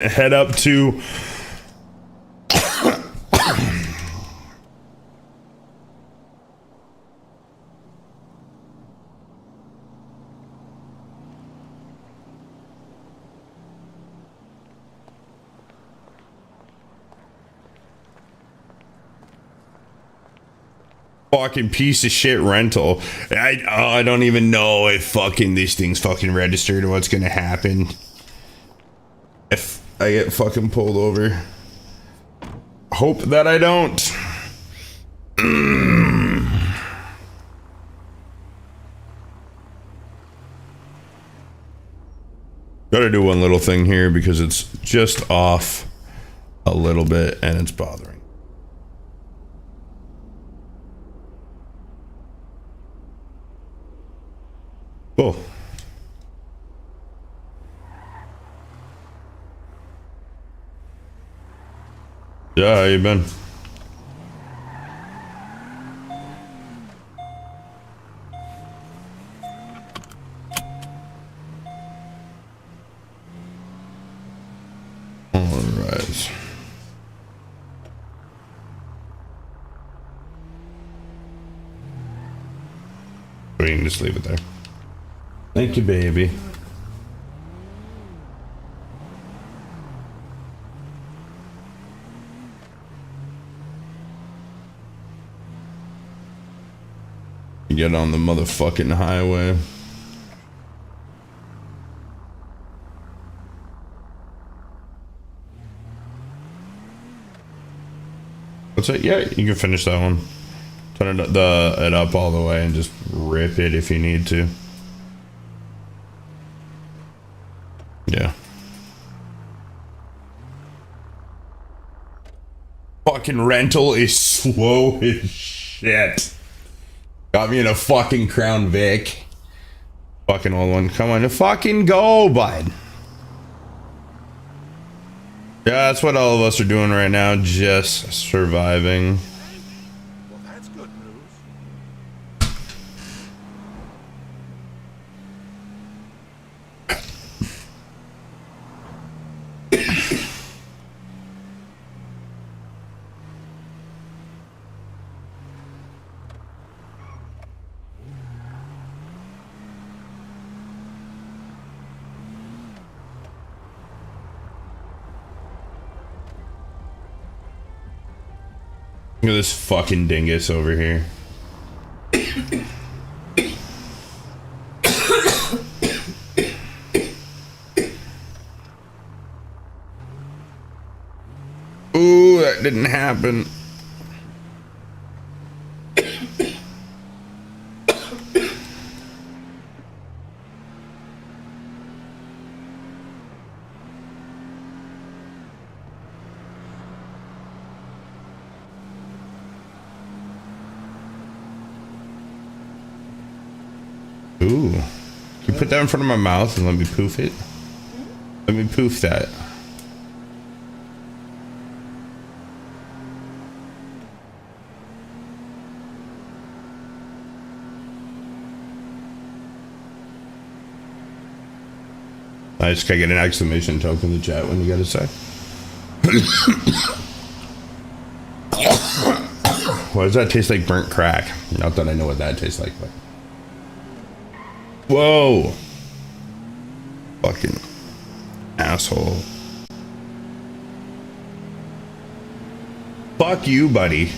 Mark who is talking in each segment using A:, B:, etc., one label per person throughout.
A: head up to fucking piece of shit rental. I don't even know if fucking these things fucking registered or what's gonna happen if I get fucking pulled over. Hope that I don't. Gotta do one little thing here because it's just off a little bit and it's bothering. Cool. Yeah, how you been? All right. We can just leave it there. Thank you, baby. Get on the motherfucking highway. What's it? Yeah, you can finish that one. Turn it up all the way and just rip it if you need to. Yeah. Fucking rental is slow as shit. Got me in a fucking Crown Vic. Fucking old one. Come on, to fucking go, bud. Yeah, that's what all of us are doing right now. Just surviving.
B: Well, that's good news.
A: Look at this fucking dingus over here. Ooh, that didn't happen. Ooh. Can you put that in front of my mouth and let me poof it? Let me poof that. I just gotta get an exclamation token in the chat when you gotta say. Why does that taste like burnt crack? Not that I know what that tastes like, but. Whoa! Fucking asshole. Fuck you, buddy.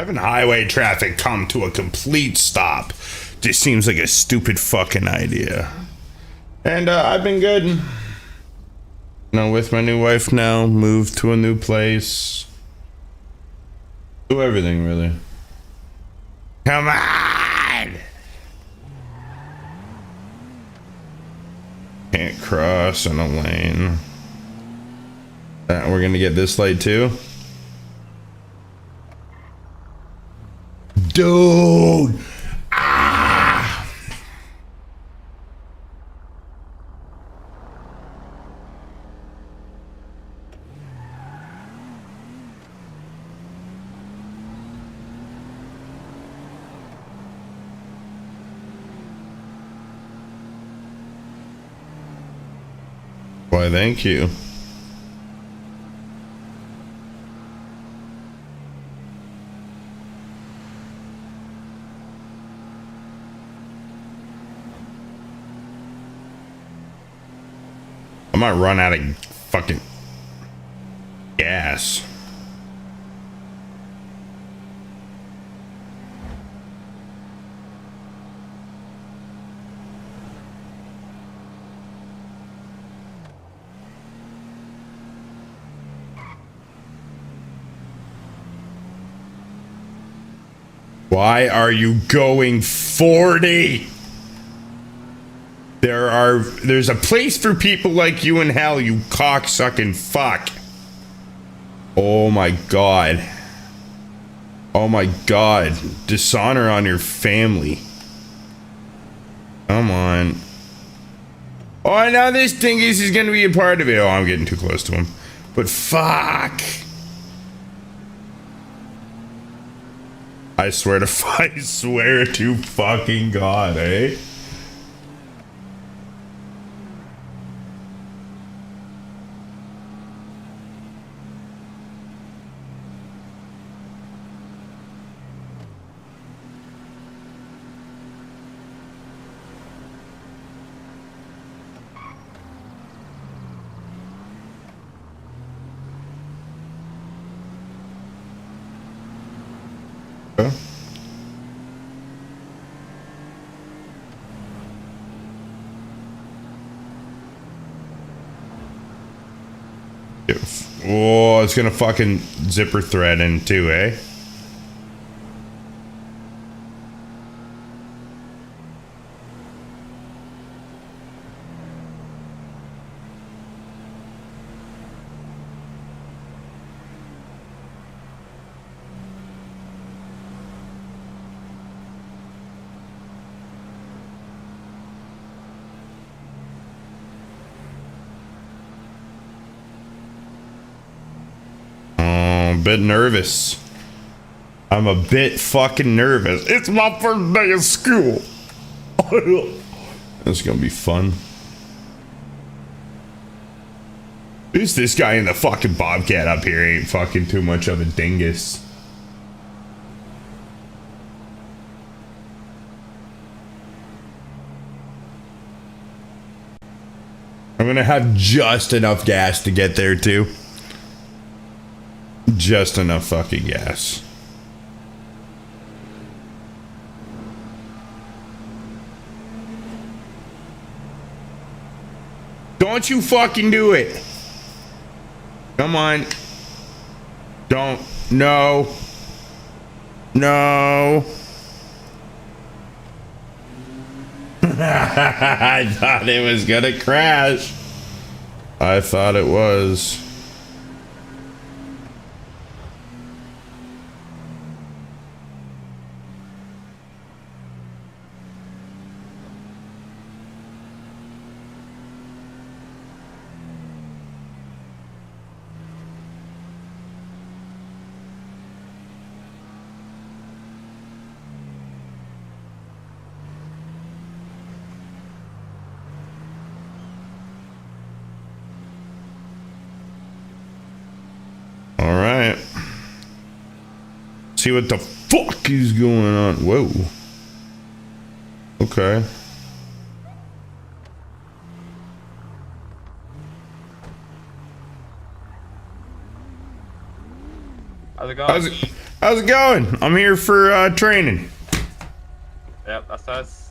A: Having highway traffic come to a complete stop just seems like a stupid fucking idea. And I've been good. You know, with my new wife now, moved to a new place. Do everything, really. Come on! Can't cross in a lane. We're gonna get this light too. Dude! Ah! Why, thank you. I might run out of fucking gas. Why are you going 40? There's a place for people like you in hell, you cocksucking fuck. Oh my god. Oh my god. Dishonor on your family. Come on. Oh, now this dingus is gonna be a part of it. Oh, I'm getting too close to him. But fuck. I swear to fucking God, eh? Oh, it's gonna fucking zipper thread in too, eh? Bit nervous. I'm a bit fucking nervous. It's my first day of school. It's gonna be fun. Who's this guy in the fucking Bobcat up here? Ain't fucking too much of a dingus. I'm gonna have just enough gas to get there too. Just enough fucking gas. Don't you fucking do it. Come on. Don't. No. No. I thought it was gonna crash. I thought it was. Alright. See what the fuck is going on. Whoa. Okay.
C: How's it going?
A: How's it going? I'm here for training.
C: Yep, that's us.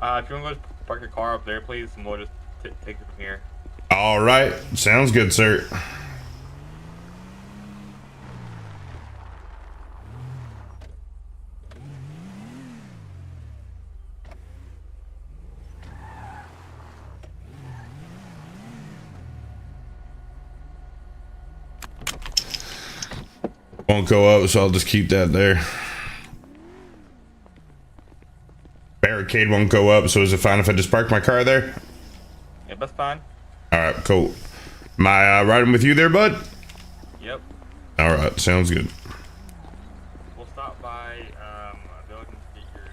C: If you want to go park your car up there, please, and we'll just take it from here.
A: All right, sounds good, sir. Won't go up, so I'll just keep that there. Barricade won't go up, so is it fine if I just park my car there?
C: Yep, that's fine.
A: All right, cool. Am I riding with you there, bud?
C: Yep.
A: All right, sounds good.
C: We'll stop by a building to get your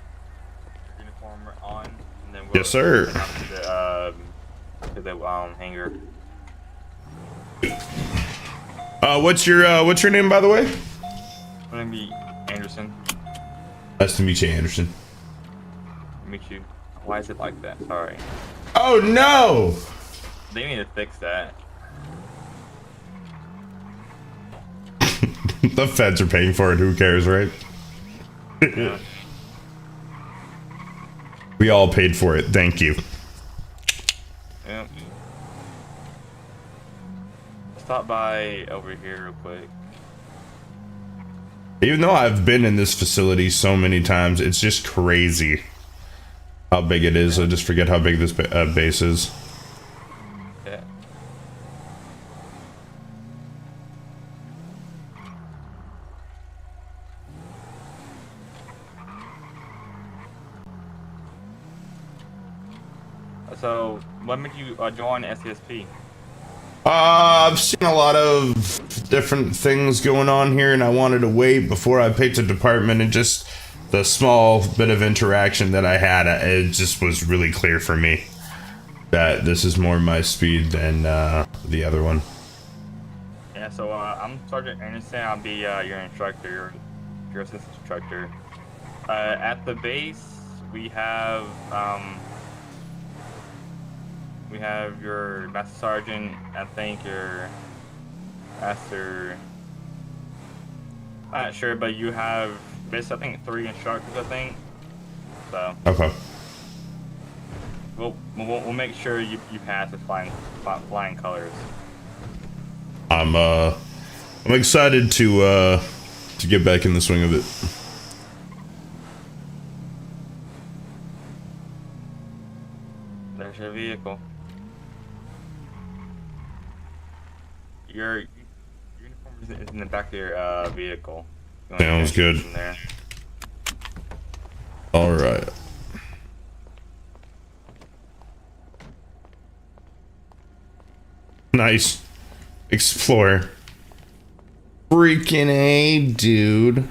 C: uniform on, and then we'll
A: Yes, sir.
C: head out to the hangar.
A: What's your name, by the way?
C: My name be Anderson.
A: Nice to meet you, Anderson.
C: Meet you. Why is it like that? Sorry.
A: Oh no!
C: They need to fix that.
A: The feds are paying for it. Who cares, right?
C: Yeah.
A: We all paid for it. Thank you.
C: Yep. Stop by over here real quick.
A: Even though I've been in this facility so many times, it's just crazy how big it is. I just forget how big this base is.
C: Yeah. So, when did you join SASP?
A: I've seen a lot of different things going on here, and I wanted to wait before I picked a department, and just the small bit of interaction that I had, it just was really clear for me that this is more my speed than the other one.
C: Yeah, so I'm Sergeant Anderson. I'll be your instructor, your assistant instructor. At the base, we have your master sergeant. I think your master. I'm not sure, but you have basically I think 3 instructors. I think. So
A: Okay.
C: we'll make sure you pass with flying colors.
A: I'm excited to get back in the swing of it.
C: There's your vehicle. Your uniform is in the back of your vehicle. You wanna
A: Sounds
C: finish
A: good.
C: from there.
A: All right. Nice. Explorer. Freaking A, dude.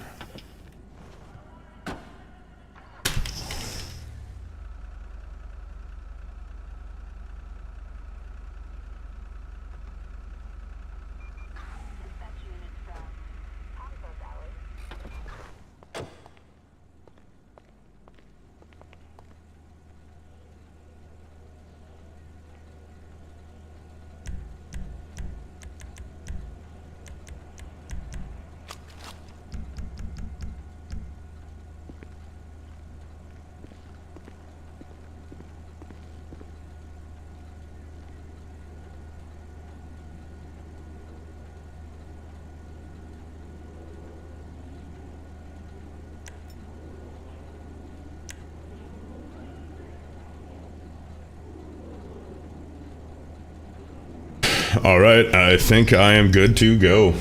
A: All right, I think I am good to go.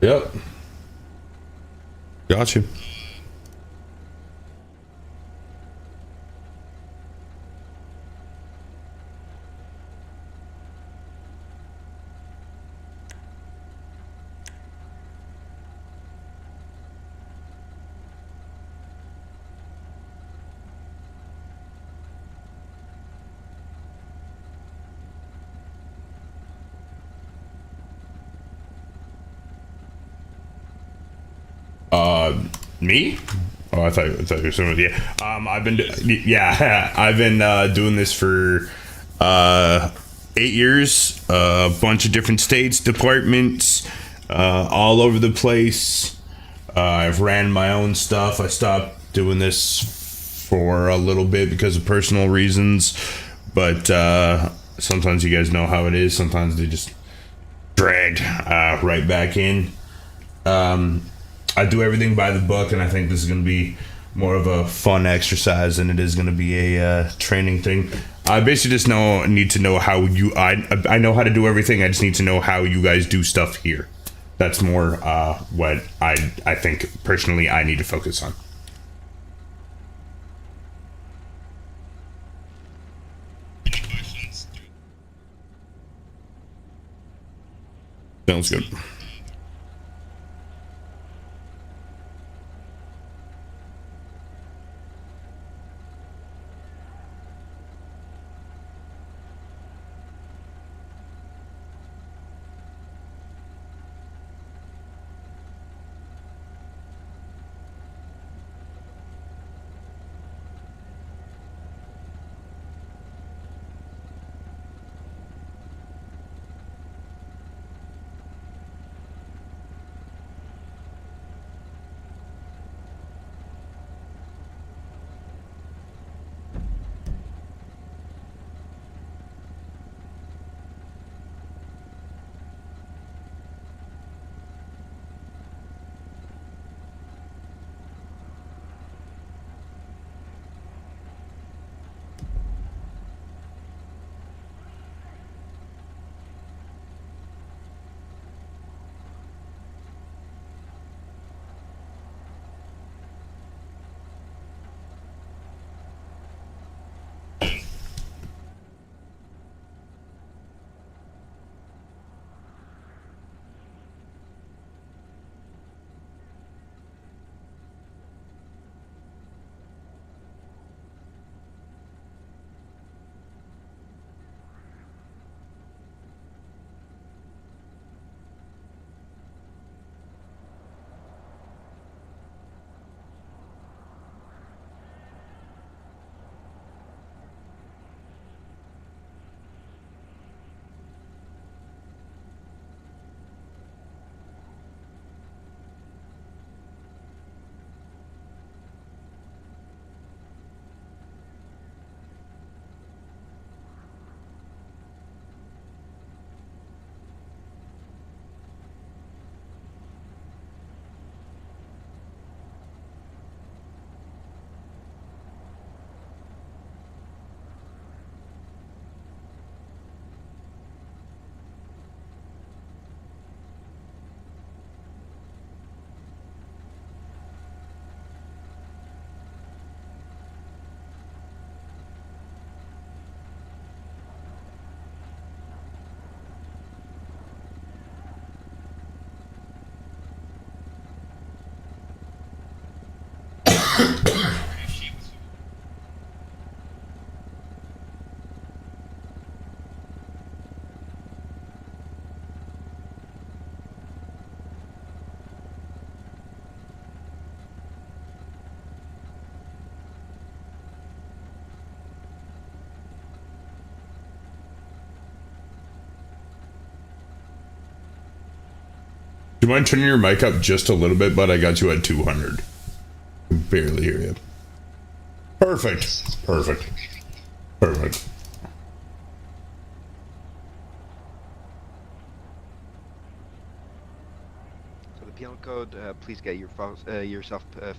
A: Yep. Got you. Me? Oh, I thought you were saying, yeah. I've been doing this for 8 years. A bunch of different states, departments, all over the place. I've ran my own stuff. I stopped doing this for a little bit because of personal reasons, but sometimes you guys know how it is. Sometimes they just drag right back in. I do everything by the book, and I think this is going to be more of a fun exercise than it is going to be a training thing. I basically just need to know how I know how to do everything. I just need to know how you guys do stuff here. That's more what I think personally I need to focus on. Sounds good. Do you mind turning your mic up just a little bit, but I got you at 200. I can barely hear you. Perfect. Perfect. Perfect.
D: So the penal code, please get yourself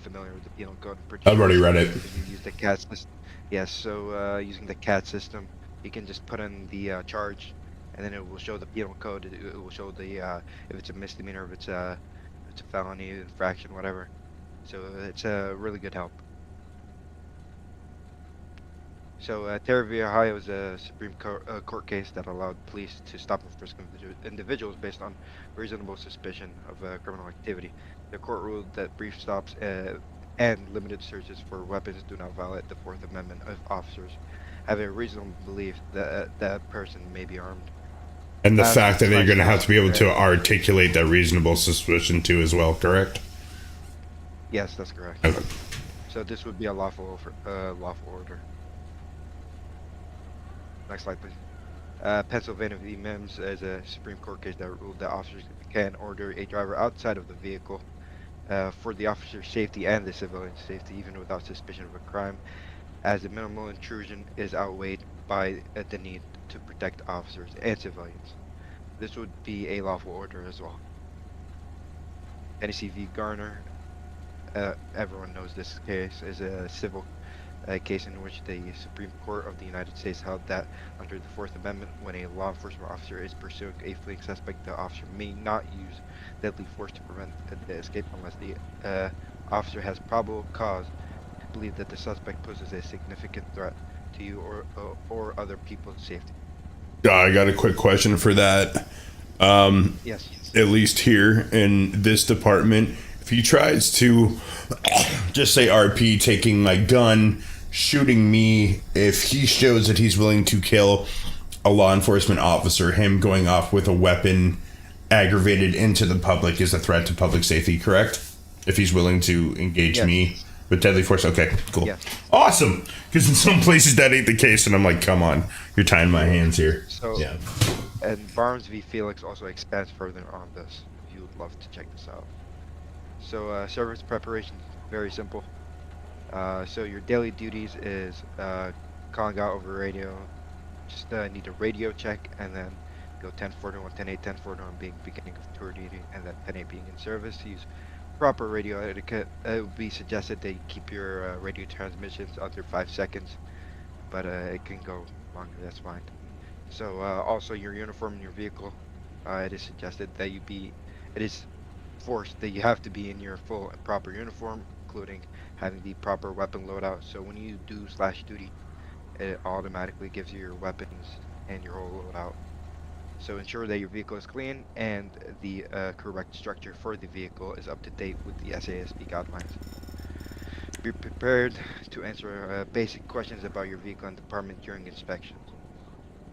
D: familiar with the penal code.
A: I've already read it.
D: You use the CAT system. Yes, so using the CAT system, you can just put in the charge, and then it will show the penal code. It will show the if it's a misdemeanor, if it's a felony infraction, whatever. So it's a really good help. So Terra v. Ohio is a Supreme Court case that allowed police to stop and frisk individuals based on reasonable suspicion of criminal activity. The court ruled that brief stops and limited searches for weapons do not violate the Fourth Amendment if officers have a reasonable belief that that person may be armed.
A: And the fact that you're going to have to be able to articulate that reasonable suspicion too as well, correct?
D: Yes, that's correct.
A: Okay.
D: So this would be a lawful order. Next slide, please. Pennsylvania v. Mims is a Supreme Court case that ruled that officers can order a driver outside of the vehicle for the officer's safety and the civilian safety, even without suspicion of a crime, as the minimal intrusion is outweighed by the need to protect officers and civilians. This would be a lawful order as well. Tennessee v. Garner, everyone knows this case, is a civil case in which the Supreme Court of the United States held that under the Fourth Amendment, when a law enforcement officer is pursuing a fleeing suspect, the officer may not use deadly force to prevent the escape unless the officer has probable cause to believe that the suspect poses a significant threat to you or other people's safety.
A: I got a quick question for that.
D: Yes.
A: At least here in this department, if he tries to just say RP taking my gun, shooting me, if he shows that he's willing to kill a law enforcement officer, him going off with a weapon aggravated into the public is a threat to public safety, correct? If he's willing to engage me with deadly force. Okay, cool.
D: Yes.
A: Awesome. Because in some places that ain't the case, and I'm like, come on, you're tying my hands here.
D: So,
A: yeah.
D: And Barnes v. Felix also expands further on this, if you would love to check this out. So, service preparation, very simple. So your daily duties is calling out over radio. Just need a radio check, and then go 1041, 10:8, 1041 being beginning of tour duty, and then 10:8 being in service. Use proper radio etiquette. It would be suggested that you keep your radio transmissions under 5 seconds, but it can go longer. That's fine. So also your uniform in your vehicle. It is suggested that it is forced that you have to be in your full and proper uniform, including having the proper weapon loadout. So when you do /duty, it automatically gives you your weapons and your whole loadout. So ensure that your vehicle is clean and the correct structure for the vehicle is up to date with the SASP guidelines. Be prepared to answer basic questions about your vehicle and department during inspections.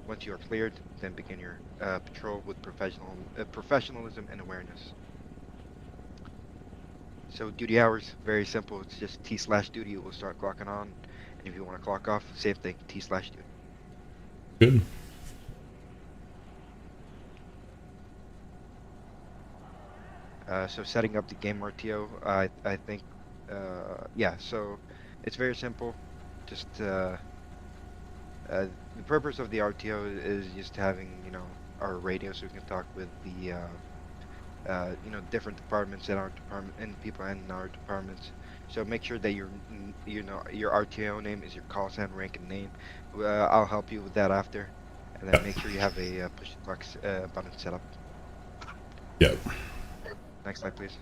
D: Once you are cleared, then begin your patrol with professionalism and awareness. So duty hours, very simple. It's just T/duty. You will start clocking on, and if you want to clock off, same thing, T/duty.
A: Good.
D: So setting up the game RTO, I think, yeah. So it's very simple. Just the purpose of the RTO is just having, our radio so we can talk with the, different departments in our department and people in our departments. So make sure that your RTO name is your call sign, rank, and name. I'll help you with that after, and then make sure you have a push to talk button set up.
A: Yep.
D: Next slide, please.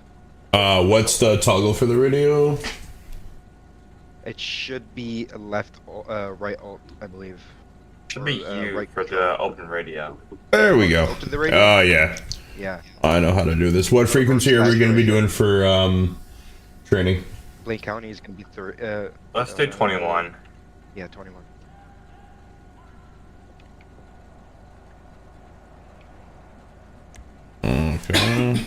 A: What's the toggle for the radio?
D: It should be left, right alt, I believe.
C: Should be U
D: right
C: for the open radio.
A: There we go.
D: Open the radio?
A: Oh, yeah.
D: Yeah.
A: I know how to do this. What frequency are we going to be doing for training?
D: Blaine County is going to be
C: Let's do 21.
D: Yeah, 21.
A: Okay.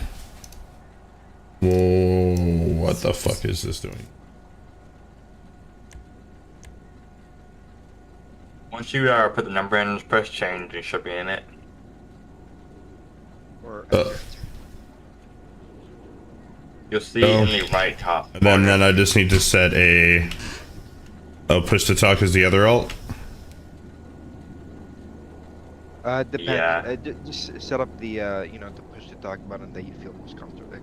A: Whoa, what the fuck is this doing?
C: Once you put the number in, just press change. You should be in it.
D: Or
C: You'll see in the right top.
A: And then I just need to set a push to talk as the other alt.
D: depends.
C: Yeah.
D: Just set up the the push to talk button that you feel most comfortable in.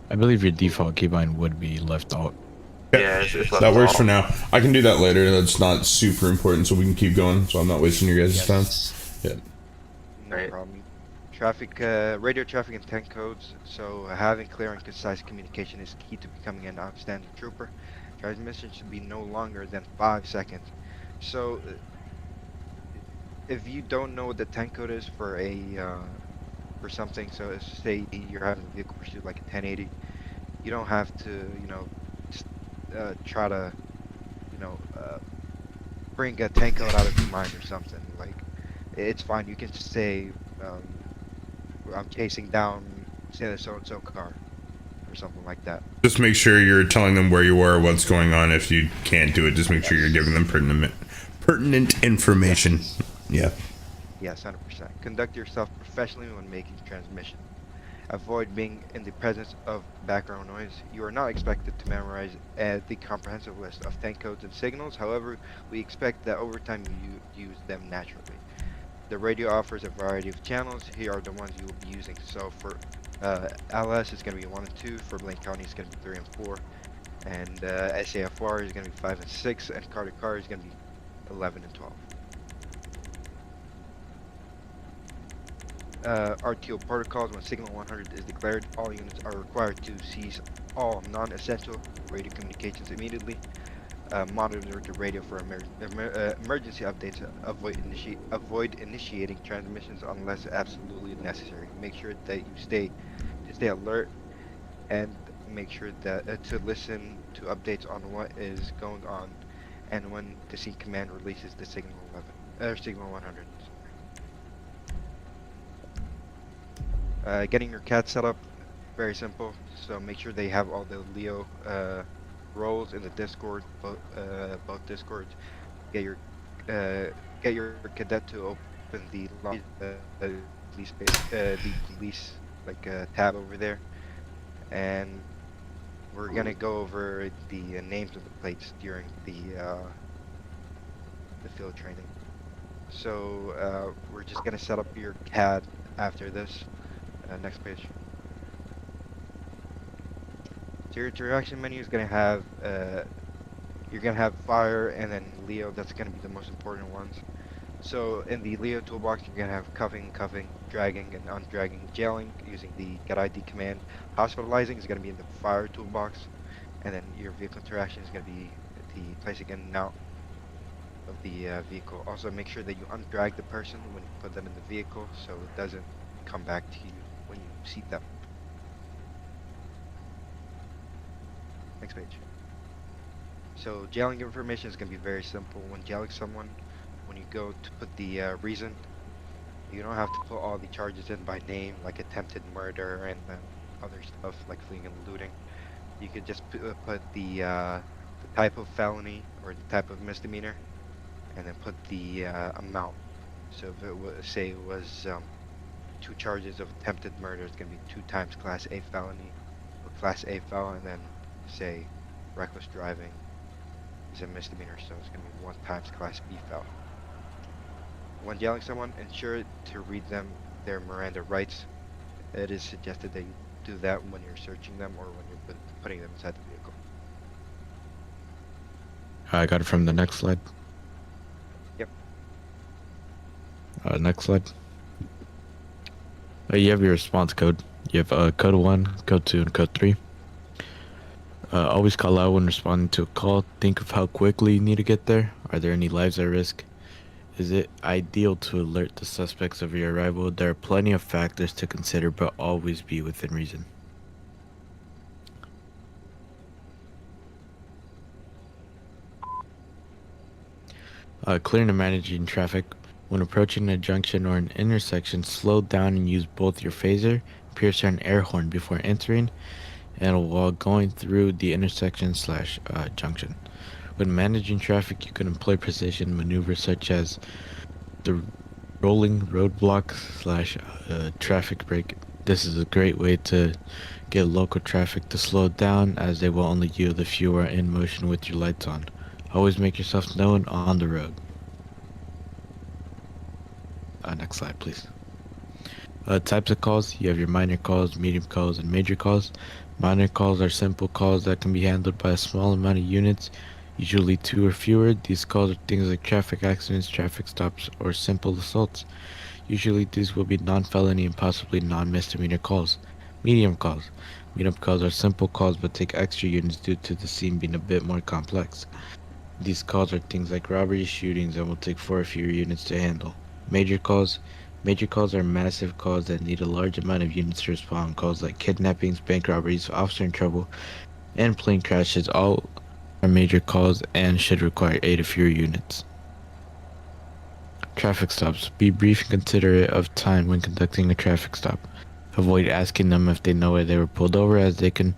E: I believe your default keybind would be left out.
C: Yeah, it's
A: That works for now. I can do that later. That's not super important, so we can keep going. So I'm not wasting your guys' time. Yeah.
D: No
C: Right.
D: problem. Traffic, radio traffic intent codes. So having clear and concise communication is key to becoming an outstanding trooper. Transmission should be no longer than 5 seconds. So if you don't know what the intent code is for for something, so say you're having a vehicle pursuit like a 1080, you don't have to just, try to bring a tank code out of your mind or something. Like, it's fine. You can just say I'm chasing down, say, the so-and-so car or or something like that.
A: Just make sure you're telling them where you are, what's going on. If you can't do it, just make sure you're giving them pertinent information. Yeah.
D: Yes, 100%. Conduct yourself professionally when making transmission. Avoid being in the presence of background noise. You are not expected to memorize the comprehensive list of tank codes and signals. However, we expect that over time you use them naturally. The radio offers a variety of channels. Here are the ones you will be using. So for LS, it's going to be 1 and 2. For Blaine County, it's going to be 3 and 4. And SAFR is going to be 5 and 6. And car to car is going to be 11 and 12. RTO protocols. When signal 100 is declared, all units are required to cease all non-essential radio communications immediately. Monitor the radio for emergency updates. Avoid initiating transmissions unless absolutely necessary. Make sure that you stay alert, and make sure that to listen to updates on what is going on, and when the scene command releases the signal 100. Getting your CAD set up, very simple. So make sure they have all the Leo roles in the Discord, both Discords. Get your cadet to open the police tab over there, and we're gonna go over the names of the plates during the field training. So we're just gonna set up your CAD after this. Next page. So your interaction menu is gonna have you're gonna have fire and then Leo. That's gonna be the most important ones. So in the Leo toolbox, you're gonna have cuffing, dragging, and undragging, jailing using the get ID command. Hospitalizing is gonna be in the fire toolbox, and then your vehicle interaction is gonna be the placing in and out of the vehicle. Also, make sure that you undrag the person when you put them in the vehicle, so it doesn't come back to you when you seat them. Next page. So jailing information is going to be very simple. When jailing someone, when you go to put the reason, you don't have to put all the charges in by name, like attempted murder and other stuff like fleeing and looting. You could just put the type of felony or the type of misdemeanor, and then put the amount. So if it was, say it was 2 charges of attempted murder, it's going to be 2 times Class A felony or Class A felon, and then say reckless driving is a misdemeanor, so it's going to be 1 times Class B felon. When jailing someone, ensure to read them their Miranda rights. It is suggested that you do that when you're searching them or when you're putting them inside the vehicle.
E: I got it from the next slide.
D: Yep.
E: Next slide. You have your response code. You have code 1, code 2, and code 3. Always call out when responding to a call. Think of how quickly you need to get there. Are there any lives at risk? Is it ideal to alert the suspects of your arrival? There are plenty of factors to consider, but always be within reason. Clearing and managing traffic. When approaching a junction or an intersection, slow down and use both your phaser, piercer, and air horn before entering and while going through the intersection / junction. When managing traffic, you can employ precision maneuvers such as the rolling roadblock / traffic brake. This is a great way to get local traffic to slow down, as they will only yield if you are in motion with your lights on. Always make yourself known on the road. Next slide, please. Types of calls. You have your minor calls, medium calls, and major calls. Minor calls are simple calls that can be handled by a small amount of units, usually 2 or fewer. These calls are things like traffic accidents, traffic stops, or simple assaults. Usually these will be non-felony and possibly non-misdemeanor calls. Medium calls. Medium calls are simple calls but take extra units due to the scene being a bit more complex. These calls are things like robberies, shootings, and will take 4 or fewer units to handle. Major calls. Major calls are massive calls that need a large amount of units to respond. Calls like kidnappings, bank robberies, officer in trouble, and plane crashes all are major calls and should require 8 or fewer units. Traffic stops. Be brief and considerate of time when conducting a traffic stop. Avoid asking them if they know why they were pulled over, as they can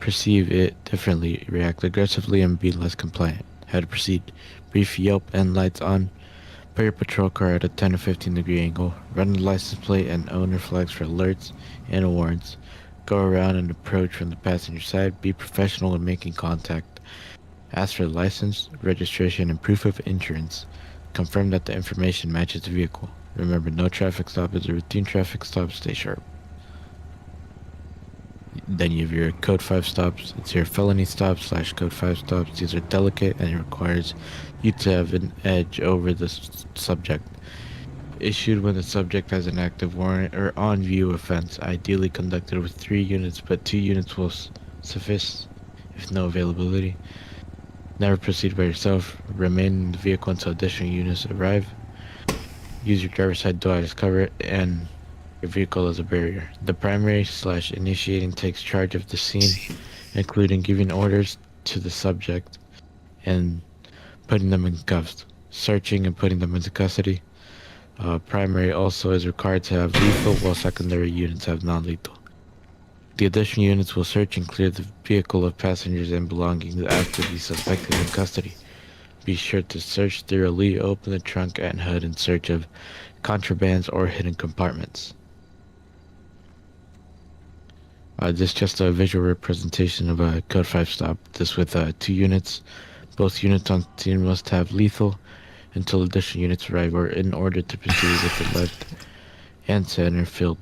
E: perceive it differently, react aggressively, and be less compliant. How to proceed. Brief Yelp and lights on. Put your patrol car at a 10 or 15 degree angle. Run the license plate and owner flags for alerts and warrants. Go around and approach from the passenger side. Be professional in making contact. Ask for the license, registration, and proof of insurance. Confirm that the information matches the vehicle. Remember, no traffic stop is a routine traffic stop. Stay sharp. Then you have your code 5 stops. It's your felony stops / code 5 stops. These are delicate and it requires you to have an edge over the subject. Issued when the subject has an active warrant or on view offense, ideally conducted with 3 units, but 2 units will suffice if no availability. Never proceed by yourself. Remain in the vehicle until additional units arrive. Use your driver's side door as cover and your vehicle as a barrier. The primary / initiating takes charge of the scene, including giving orders to the subject and putting them in cuffs, searching and putting them into custody. Primary also is required to have lethal, while secondary units have non-lethal. The additional units will search and clear the vehicle of passengers and belongings after the suspect is in custody. Be sure to search thoroughly, open the trunk and hood in search of contrabands or hidden compartments. This is just a visual representation of a Code 5 stop. This with 2 units. Both units on scene must have lethal until additional units arrive, or in order to proceed with the left and center field.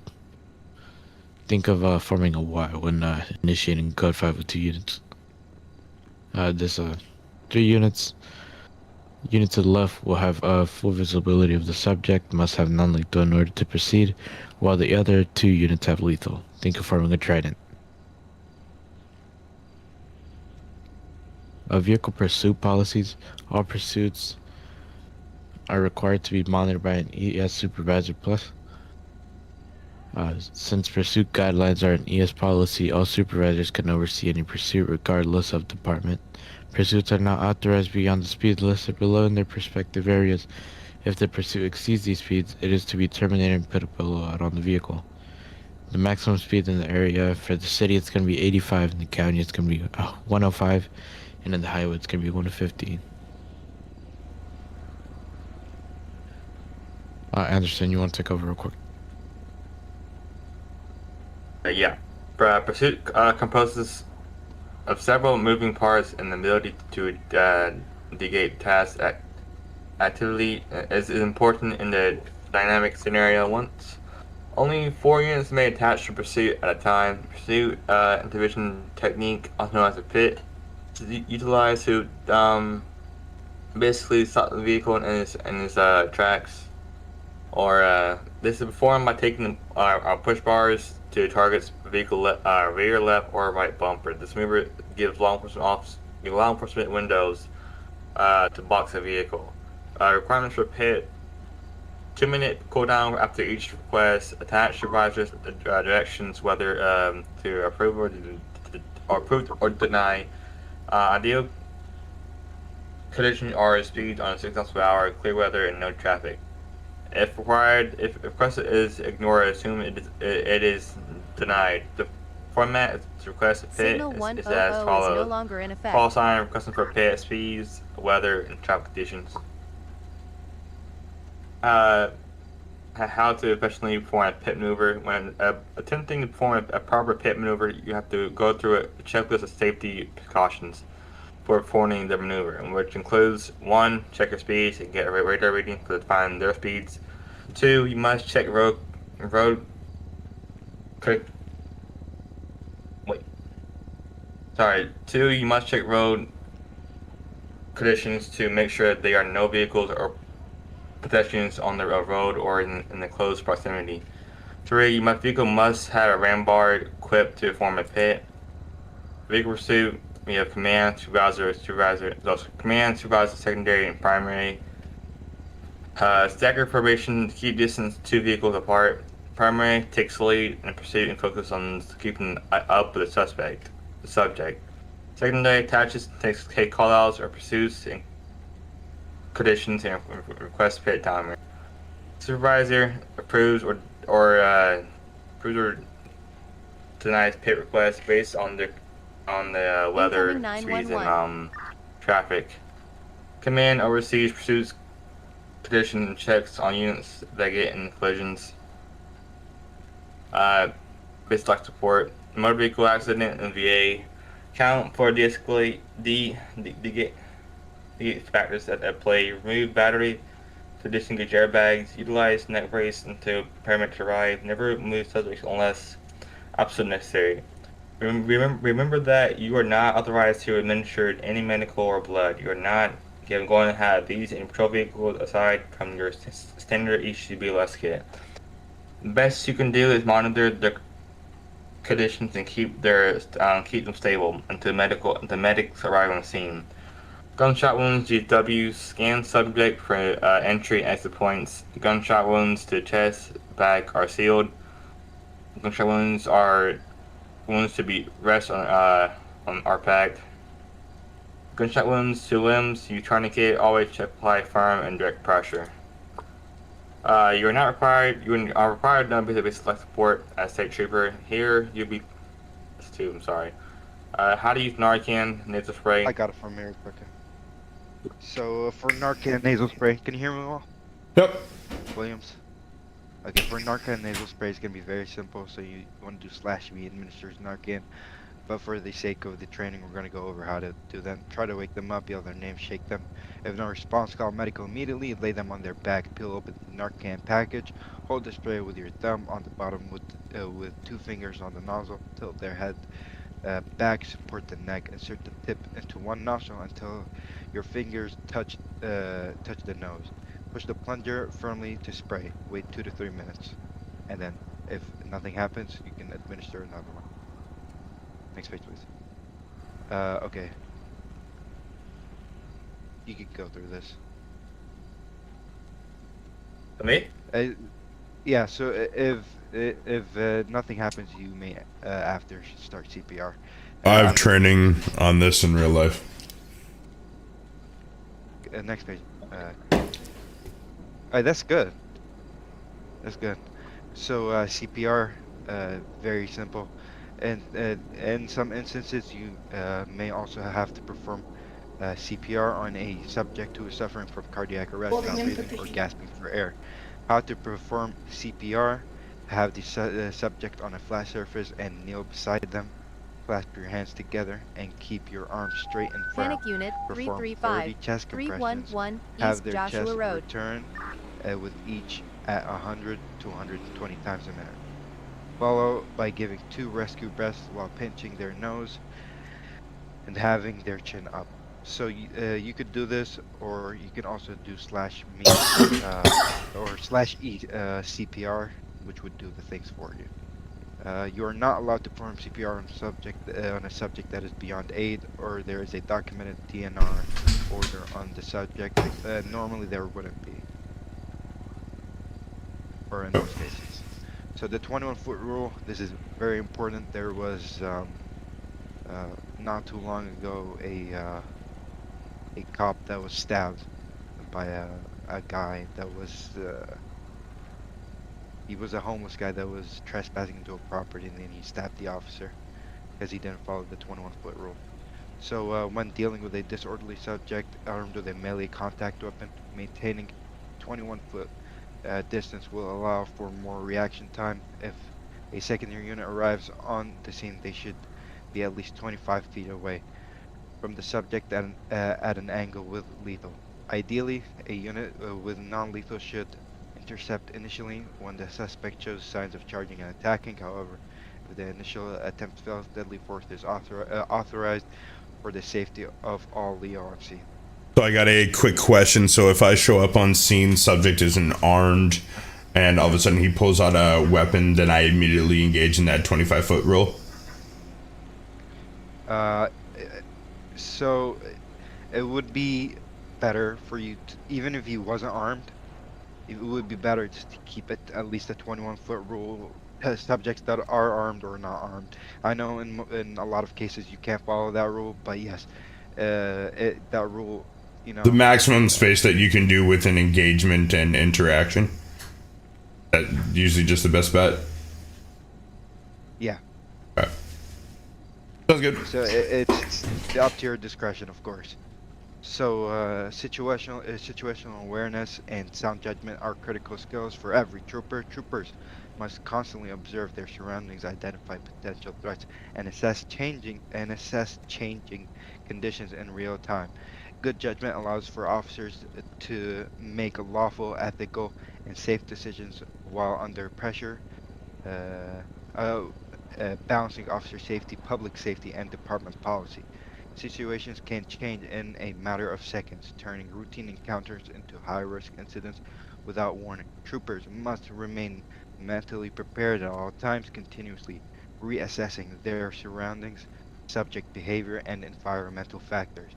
E: Think of forming a Y when initiating Code 5 with 2 units. This 3 units. Unit to the left will have full visibility of the subject, must have non-lethal in order to proceed, while the other 2 units have lethal. Think of forming a trident. Vehicle pursuit policies. All pursuits are required to be monitored by an ES supervisor plus. Since pursuit guidelines are an ES policy, all supervisors can oversee any pursuit regardless of department. Pursuits are not authorized beyond the speed listed below in their respective areas. If the pursuit exceeds these speeds, it is to be terminated and put a blowout on the vehicle. The maximum speed in the area, for the city it's going to be 85, in the county it's going to be 105, and in the highway it's going to be 115. Anderson, you want to take over real quick?
C: Yeah. Pursuit composes of several moving parts, and the ability to negate task activity is important in the dynamic scenario. Once only 4 units may attach to pursuit at a time. Pursuit intervention technique, also known as a pit, is utilized to basically stop the vehicle in its tracks. Or this is performed by taking our push bars to target's vehicle rear, left, or right bumper. This maneuver gives law enforcement windows to box a vehicle. Requirements for pit: 2-minute cooldown after each request. Attach supervisors directions whether to approve or deny. Ideal conditions are speed on 6 miles per hour, clear weather, and no traffic. If required, if requested is ignored, assume it is denied. The format to request a pit is as follows.
F: No longer in effect.
C: Call sign requesting for pit: speeds, weather, and traffic conditions. How to efficiently perform a pit maneuver. When attempting to perform a proper pit maneuver, you have to go through a checklist of safety precautions for performing the maneuver, which includes: 1. Check your speeds and get a radar reading to define their speeds. 2. You must check road. You must check road conditions to make sure that there are no vehicles or pedestrians on the road or in the close proximity. 3. Vehicle must have a ram bar equipped to form a pit. Vehicle pursuit. We have command, supervisor, command, supervisor, secondary, and primary. Stagger probation to keep distance 2 vehicles apart. Primary takes lead in pursuit and focus on keeping up with the subject. Secondary attaches, takes callouts or pursuits and conditions and requests pit timer. Supervisor approves or cruiser denies pit request based on the weather,
F: Incoming
C: speeds,
F: 911.
C: and traffic. Command oversees pursuits, condition checks on units that get in collisions. Basic life support. Motor vehicle accident in VA. Count for de-escalate the factors at play. Remove battery to disengage airbags. Utilize neck brace until paramedics arrive. Never move subjects unless absolutely necessary. Remember that you are not authorized to administer any medical or blood. You are not going to have these in patrol vehicles aside from your standard HCBLS kit. Best you can do is monitor the conditions and keep them stable until the medics arrive on scene. Gunshot wounds, GW, scan subject for entry and exit points. Gunshot wounds to chest, back are sealed. Gunshot wounds are wounds to be rest on are packed. Gunshot wounds to limbs, you tourniquet, always check apply firm and direct pressure. You are required to be the basic life support as state trooper. Here you'll be I'm sorry. How to use Narcan, nasal spray.
D: I got it from here. Okay. So for Narcan nasal spray, can you hear me well?
A: Yep.
D: Williams. Okay, for Narcan nasal spray, it's gonna be very simple. So you want to do /V administers Narcan, but for the sake of the training, we're gonna go over how to do that. Try to wake them up, yell their name, shake them. If no response, call medical immediately. Lay them on their back, peel open the Narcan package, hold the spray with your thumb on the bottom with 2 fingers on the nozzle. Tilt their head back, support the neck, insert the tip into one nostril until your fingers touch the nose. Push the plunger firmly to spray. Wait 2 to 3 minutes, and then if nothing happens, you can administer another one. Next page, please. Okay. You could go through this.
C: Me?
D: Yeah. So if nothing happens, you may after start CPR.
A: I have training on this in real life.
D: Next page. That's good. That's good. So CPR, very simple, and in some instances you may also have to perform CPR on a subject who is suffering from cardiac arrest, not breathing, or gasping for air. How to perform CPR: have the subject on a flat surface and kneel beside them. Clasp your hands together and keep your arms straight in front.
F: Panic Unit
D: Perform
F: 335,
D: 30 chest compressions.
F: 311
D: Have
F: East
D: their
F: Joshua
D: chest
F: Road.
D: return with each at 100 to 120 times a minute. Follow by giving 2 rescue breaths while pinching their nose and having their chin up. So you could do this, or you can also do /me or /e CPR, which would do the things for you. You are not allowed to perform CPR on a subject that is beyond aid, or there is a documented DNR order on the subject. Normally there wouldn't be, or in most cases. So the 21-foot rule, this is very important. There was not too long ago a cop that was stabbed by a guy that was he was a homeless guy that was trespassing into a property, and then he stabbed the officer because he didn't follow the 21-foot rule. So when dealing with a disorderly subject armed with a melee contact weapon, maintaining 21-foot distance will allow for more reaction time. If a secondary unit arrives on the scene, they should be at least 25 feet away from the subject at an angle with lethal. Ideally, a unit with non-lethal should intercept initially when the suspect shows signs of charging and attacking. However, if the initial attempt fails, deadly force is authorized for the safety of all Leo on scene.
A: So I got a quick question. So if I show up on scene, subject isn't armed, and all of a sudden he pulls out a weapon, then I immediately engage in that 25-foot rule?
D: So it would be better for you to, even if he wasn't armed, it would be better just to keep it at least a 21-foot rule. Subjects that are armed or not armed. I know in a lot of cases you can't follow that rule, but yes, that rule, you know.
A: The maximum space that you can do with an engagement and interaction. That usually just the best bet.
D: Yeah.
A: Alright. Sounds good.
D: So it's up to your discretion, of course. So situational awareness and sound judgment are critical skills for every trooper. Troopers must constantly observe their surroundings, identify potential threats, and assess changing conditions in real time. Good judgment allows for officers to make lawful, ethical, and safe decisions while under pressure. Uh, uh, Balancing officer safety, public safety, and department policy. Situations can change in a matter of seconds, turning routine encounters into high-risk incidents without warning. Troopers must remain mentally prepared at all times, continuously reassessing their surroundings, subject behavior, and environmental factors.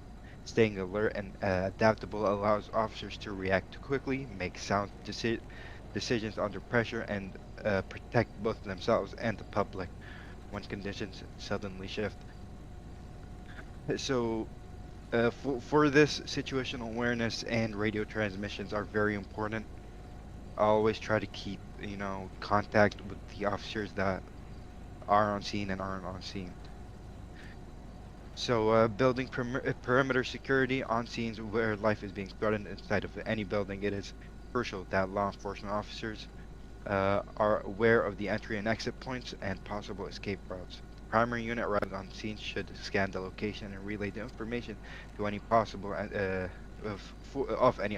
D: Staying alert and adaptable allows officers to react quickly, make sound decisions under pressure, and protect both themselves and the public when conditions suddenly shift. So, for this, situational awareness and radio transmissions are very important. I always try to keep, contact with the officers that are on scene and aren't on scene. So, building perimeter security on scenes where life is being threatened inside of any building, it is crucial that law enforcement officers are aware of the entry and exit points and possible escape routes. The primary unit arrived on scene should scan the location and relay the information to any possible of any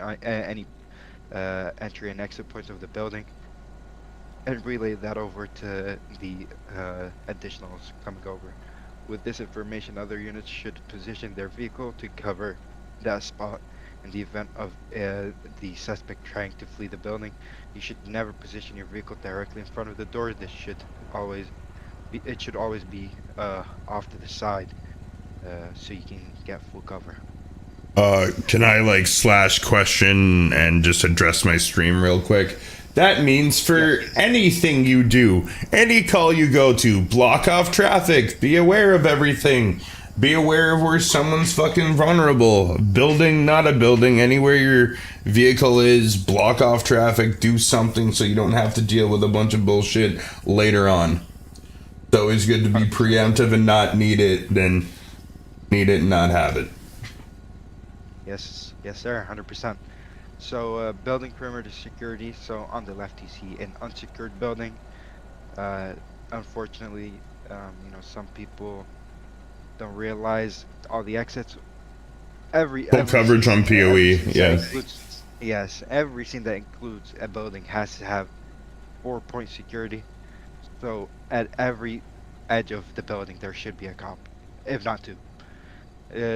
D: entry and exit points of the building, and relay that over to the additionals coming over. With this information, other units should position their vehicle to cover that spot. In the event of the suspect trying to flee the building, you should never position your vehicle directly in front of the door. It should always be off to the side, so you can get full cover.
A: Can I like slash question and just address my stream real quick? That means for anything you do, any call you go to, block off traffic, be aware of everything. Be aware of where someone's fucking vulnerable. Building, not a building, anywhere your vehicle is, block off traffic, do something so you don't have to deal with a bunch of bullshit later on. It's always good to be preemptive and not need it than need it and not have it.
D: Yes, sir, 100%. So, building perimeter security. So, on the left, you see an unsecured building. Unfortunately, some people don't realize all the exits.
A: Full coverage on POE,
D: yes. Every scene that includes a building has to have 4-point security. So, at every edge of the building, there should be a cop, if not two.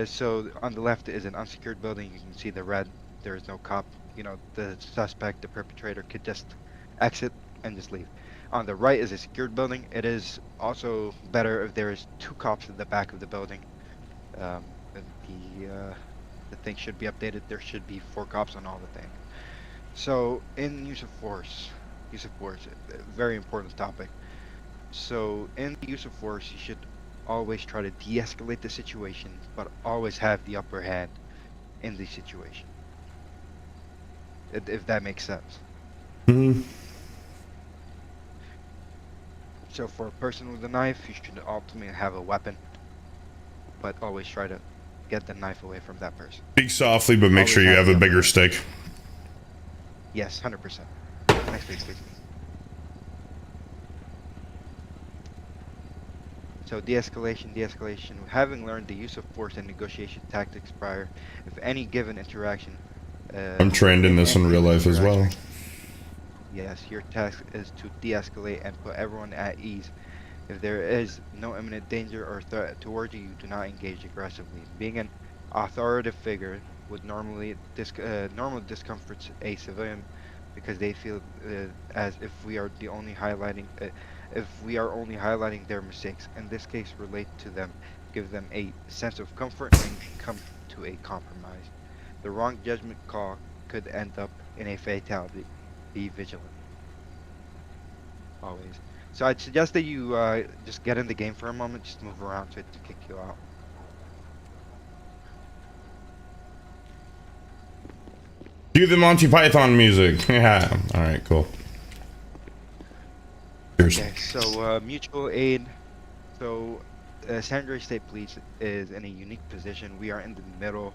D: So on the left is an unsecured building. You can see the red. There is no cop. The suspect, the perpetrator, could just exit and just leave. On the right is a secured building. It is also better if there is 2 cops at the back of the building. The thing should be updated. There should be 4 cops on all the things. So in use of force, a very important topic. So in the use of force, you should always try to de-escalate the situation, but always have the upper hand in the situation. If that makes sense.
A: Mm-hmm.
D: So for a person with a knife, you should ultimately have a weapon, but always try to get the knife away from that person.
A: Speak softly, but make
D: Always
A: sure you have a
D: the
A: bigger
D: upper
A: stick.
D: Yes, 100%. Next page, please. So de-escalation. Having learned the use of force and negotiation tactics prior, if any given interaction.
A: I'm trained in this in real life as well.
D: Yes, your task is to de-escalate and put everyone at ease. If there is no imminent danger or threat towards you, you do not engage aggressively. Being an authoritative figure would normally discomforts a civilian because they feel as if we are only highlighting their mistakes. In this case, relate to them, give them a sense of comfort, and come to a compromise. The wrong judgment call could end up in a fatality. Be vigilant. Always. So I'd suggest that you just get in the game for a moment, just move around to kick you out.
A: Do the Monty Python music. Yeah. Alright, cool. officers.
D: Okay, so mutual aid. So San Andreas State Police is in a unique position. We are in the middle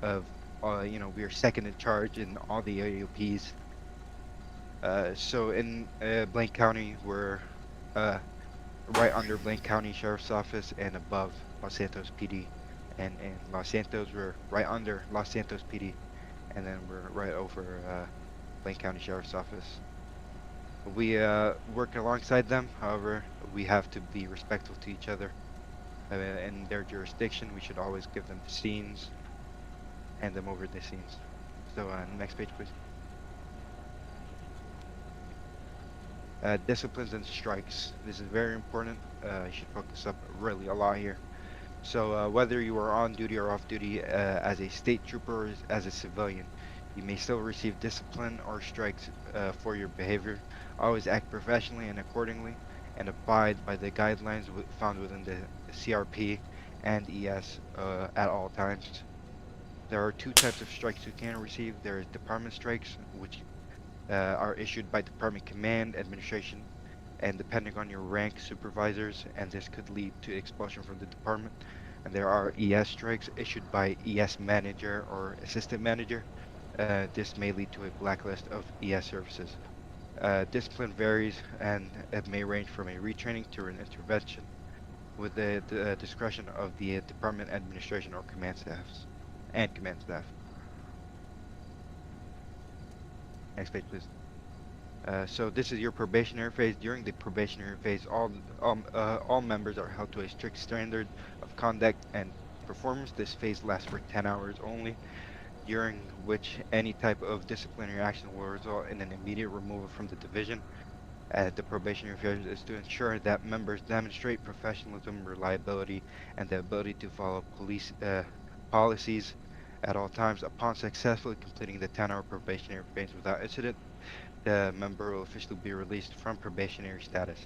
D: of, we are second in charge in all the AOPs. So in Blaine County, we're right under Blaine County Sheriff's Office and above Los Santos PD. And in Los Santos, we're right under Los Santos PD, and then we're right over Blaine County Sheriff's Office. We work alongside them. However, we have to be respectful to each other. In their jurisdiction, we should always give them the scenes, hand them over the scenes. So next page, please. Disciplines and strikes. This is very important. You should focus up really a lot here. So whether you are on duty or off duty as a state trooper or as a civilian, you may still receive discipline or strikes for your behavior. Always act professionally and accordingly, and abide by the guidelines found within the CRP and ES at all times. There are two types of strikes you can receive. There is department strikes, which are issued by department command, administration, and depending on your rank, supervisors, and this could lead to expulsion from the department. And there are ES strikes issued by ES manager or assistant manager. This may lead to a blacklist of ES services. Discipline varies, and it may range from a retraining to an intervention with the discretion of the department administration or command staffs and command staff. Next page, please. So this is your probationary phase. During the probationary phase, all members are held to a strict standard of conduct and performance. This phase lasts for 10 hours only, during which any type of disciplinary action will result in an immediate removal from the division. The probationary phase is to ensure that members demonstrate professionalism, reliability, and the ability to follow police policies at all times. Upon successfully completing the 10-hour probationary phase without incident, the member will officially be released from probationary status.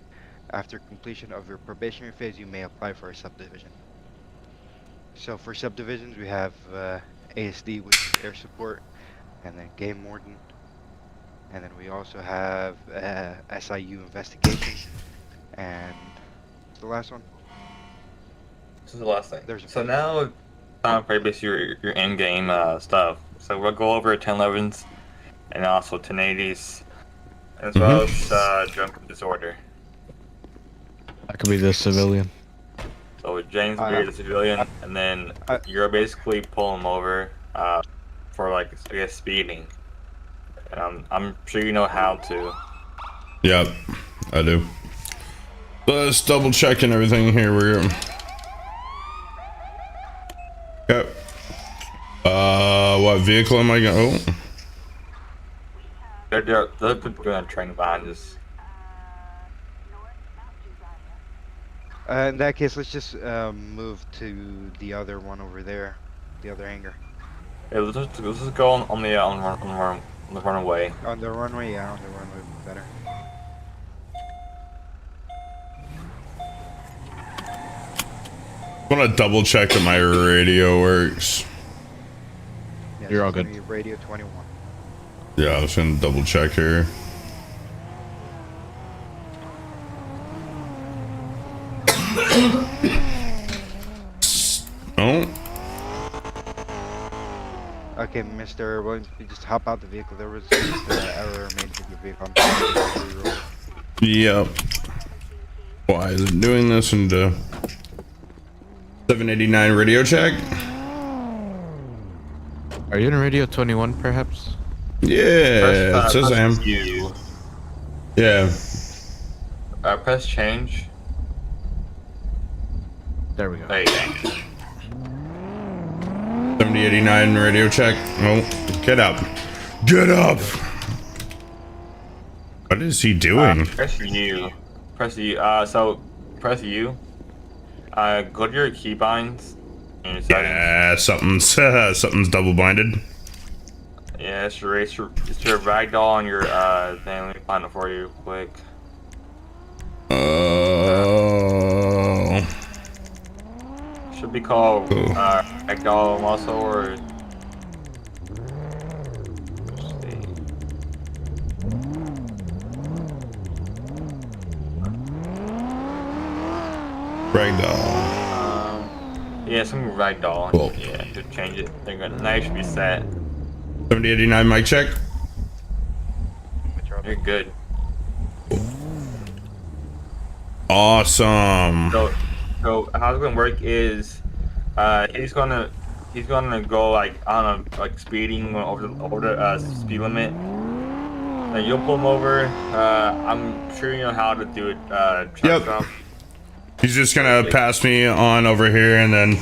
D: After completion of your probationary phase, you may apply for a subdivision. So for subdivisions, we have ASD, which is air support, and then game warden, and then we also have SIU investigation, and the last one.
C: This is the last thing.
D: There's a
C: So now, time for basically your in-game stuff. So we'll go over 1011s and also 1080s, as well as drunken disorder.
E: That could be the civilian.
C: So James will be the civilian, and then you're basically pulling him over for, like, I guess, speeding. And I'm sure you know how to.
A: Yep, I do. Let's double checking everything here. Yep. What vehicle am I going? Oh.
C: They're doing a train behind us.
D: In that case, let's just move to the other one over there, the other hangar.
C: Yeah, let's just go on the runway.
D: On the runway, yeah, on the runway would be better.
A: I want to double check that my radio works.
D: Yeah,
E: You're all
D: it's gonna
E: good.
D: be Radio 21.
A: Yeah, I was gonna double check here. Oh.
D: Okay, Mr. Williams, you just hop out the vehicle. There was just error made with your vehicle. I'm sorry.
A: Yep. Why is it doing this into 789 radio check?
E: Are you in Radio 21, perhaps?
A: Yeah, it says I am.
C: You.
A: Yeah.
C: Press change.
E: There we go.
C: There you go.
A: 7089 radio check. Oh, get up. Get up! What is he doing?
C: Press U. Press U. So press U. Go to your keybinds. And
A: Yeah, something's double binded.
C: Yeah, it's your ragdoll on your thing. Let me find it for you quick. Should be called ragdoll muscle or. Let's see.
A: Ragdoll.
C: Yeah, some ragdoll.
A: Cool.
C: Yeah, just change it. They're gonna, now you should be set.
A: 7089 mic check.
C: You're good.
A: Awesome.
C: So how it's gonna work is, he's gonna go like, I don't know, like speeding over the speed limit. Then you'll pull him over. I'm sure you know how to do it.
A: Yep.
C: Stop.
A: He's just gonna pass me on over here and then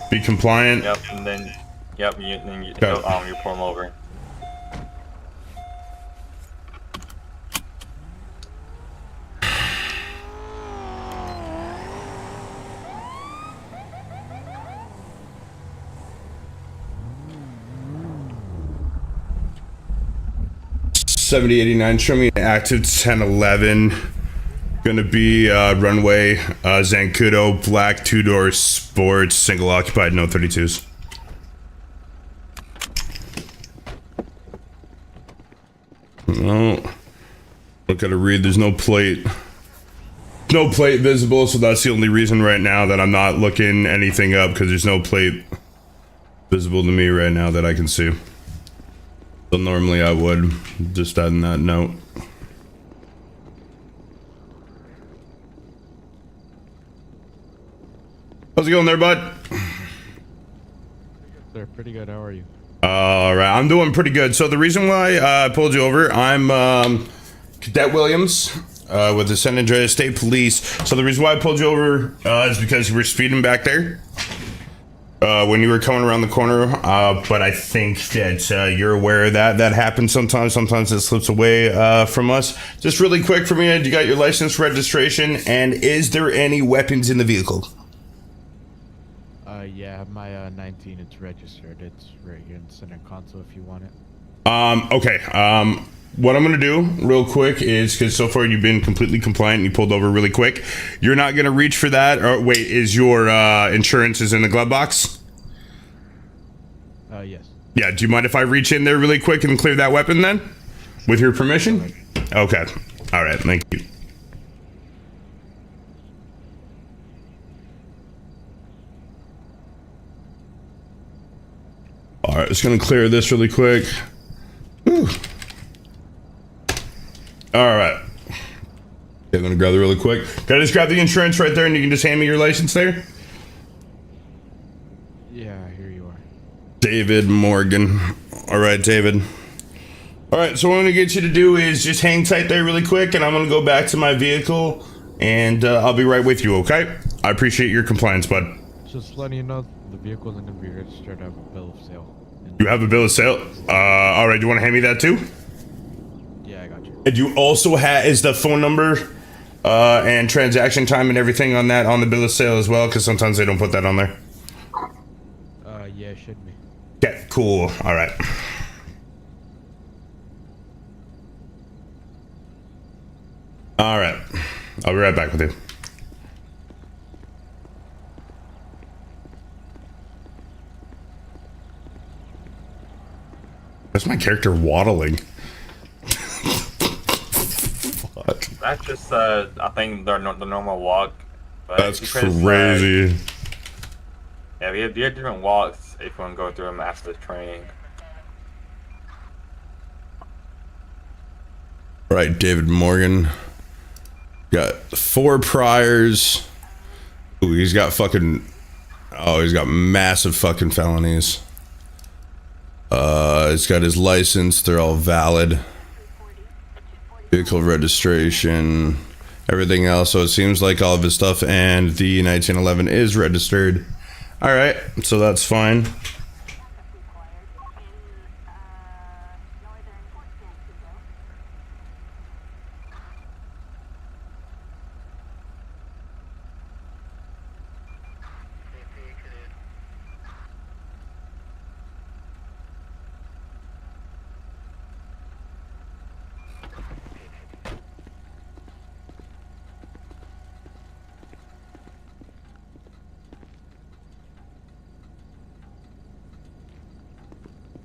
A: be compliant.
C: Yep, and then you
A: Okay.
C: you pull him over.
A: $7089. Show me an active 1011. Gonna be runway Zancudo, black 2-door sports, single occupied, no 32s. No. Look at a read. There's no plate. No plate visible, so that's the only reason right now that I'm not looking anything up, because there's no plate visible to me right now that I can see. So normally I would, just adding that note. How's it going there, bud?
E: Sir, pretty good. How are you?
A: All right, I'm doing pretty good. So the reason why I pulled you over, I'm Cadet Williams with the San Andreas State Police. So the reason why I pulled you over is because you were speeding back there when you were coming around the corner. But I think that you're aware of that. That happens sometimes. Sometimes it slips away from us. Just really quick for me, you got your license, registration, and is there any weapons in the vehicle?
E: Yeah, I have my 19. It's registered. It's right here in the center console if you want it.
A: Okay. What I'm gonna do real quick is, because so far you've been completely compliant and you pulled over really quick, you're not gonna reach for that. Or wait, is your insurance is in the glove box?
E: Yes.
A: Yeah. Do you mind if I reach in there really quick and clear that weapon then, with your permission? Okay. All right. Thank you. All right. Just gonna clear this really quick. Whew. All right. I'm gonna grab it really quick. Can I just grab the insurance right there and you can just hand me your license there?
E: Yeah, here you are.
A: David Morgan. All right, David. All right, so what I'm gonna get you to do is just hang tight there really quick, and I'm gonna go back to my vehicle, and I'll be right with you, okay? I appreciate your compliance, bud.
E: Just letting you know, the vehicle isn't going to be registered. I have a bill of sale.
A: You have a bill of sale? All right, you wanna hand me that too?
E: Yeah, I got you.
A: And you also have, is the phone number and transaction time and everything on that on the bill of sale as well? Because sometimes they don't put that on there.
E: Yeah, it should be.
A: Okay, cool. All right. All right. I'll be right back with you. That's my character waddling. Fuck.
C: That's just I think the normal walk. But
A: That's
C: because,
A: crazy.
C: yeah, we have different walks if you want to go through them after the training.
A: Right, David Morgan. Got 4 priors. Ooh, he's got fucking... Oh, he's got massive fucking felonies. He's got his license. They're all valid. Vehicle registration. Everything else. So it seems like all of his stuff and the 1911 is registered. Alright, so that's fine.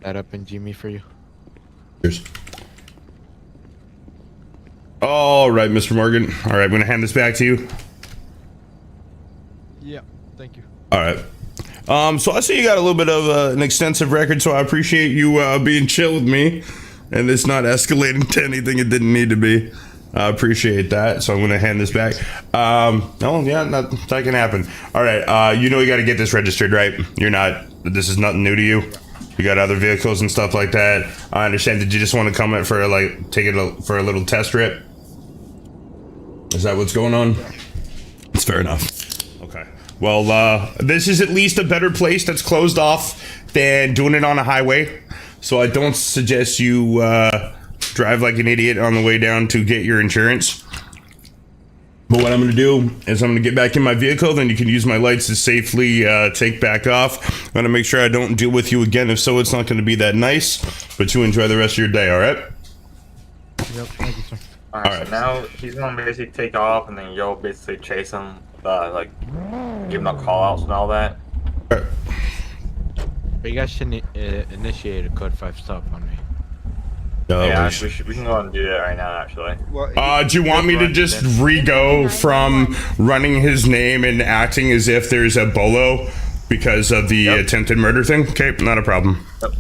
E: That up in Jimmy for you.
A: Cheers. All right, Mr. Morgan. All right, I'm going to hand this back to you.
F: Thank you.
A: All right. So I see you got a little bit of an extensive record, so I appreciate you being chill with me and this not escalating to anything it didn't need to be. I appreciate that. So I'm going to hand this back. Oh, yeah, that can happen. All right. You know you got to get this registered, right? This is nothing new to you. You got other vehicles and stuff like that. I understand. Did you just want to come in for for a little test trip? Is that what's going on? It's fair enough. Okay. Well, this is at least a better place that's closed off than doing it on a highway. So I don't suggest you drive like an idiot on the way down to get your insurance. But what I'm going to do is I'm going to get back in my vehicle, then you can use my lights to safely take back off. I'm going to make sure I don't deal with you again. If so, it's not going to be that nice. But you enjoy the rest of your day, all right?
F: Yep, thank you, sir.
C: Alright, so now he's gonna basically take off, and then you'll basically chase him, like, give him a call outs and all that.
E: But you guys shouldn't initiate a code 5 stop on me.
A: No,
C: Yeah, we can go ahead and do that right now, actually.
D: Well,
A: do you want me to just re-go from running his name and acting as if there's a bolo because of the attempted murder thing? Okay, not a problem.
C: Yep.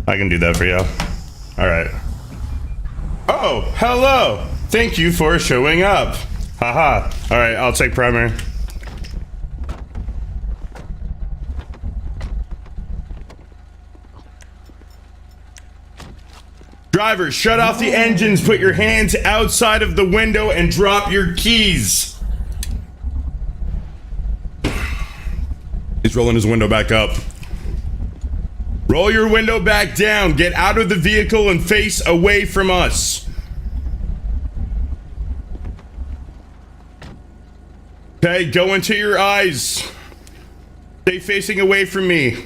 A: I can do that for you. All right. Oh, hello. Thank you for showing up. Haha. All right, I'll take primary. Driver, shut off the engines, put your hands outside of the window, and drop your keys. He's rolling his window back up. Roll your window back down. Get out of the vehicle and face away from us. Okay, go into your eyes. Stay facing away from me.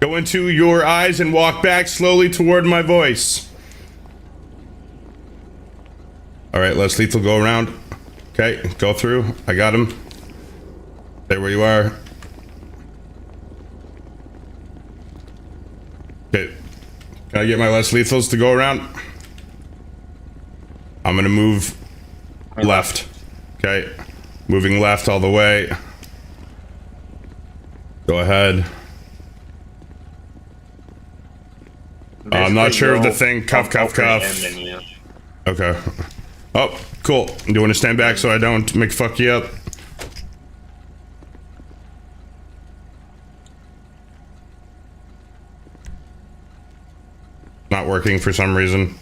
A: Go into your eyes and walk back slowly toward my voice. All right, let's lethal go around. Okay, go through. I got him. Stay where you are. Okay, can I get my less lethals to go around? I'm gonna move left. Okay, moving left all the way. Go ahead. I'm not sure of the thing. Cuff. Okay. Oh, cool. Do you want to stand back so I don't make fuck you up? Not working for some reason.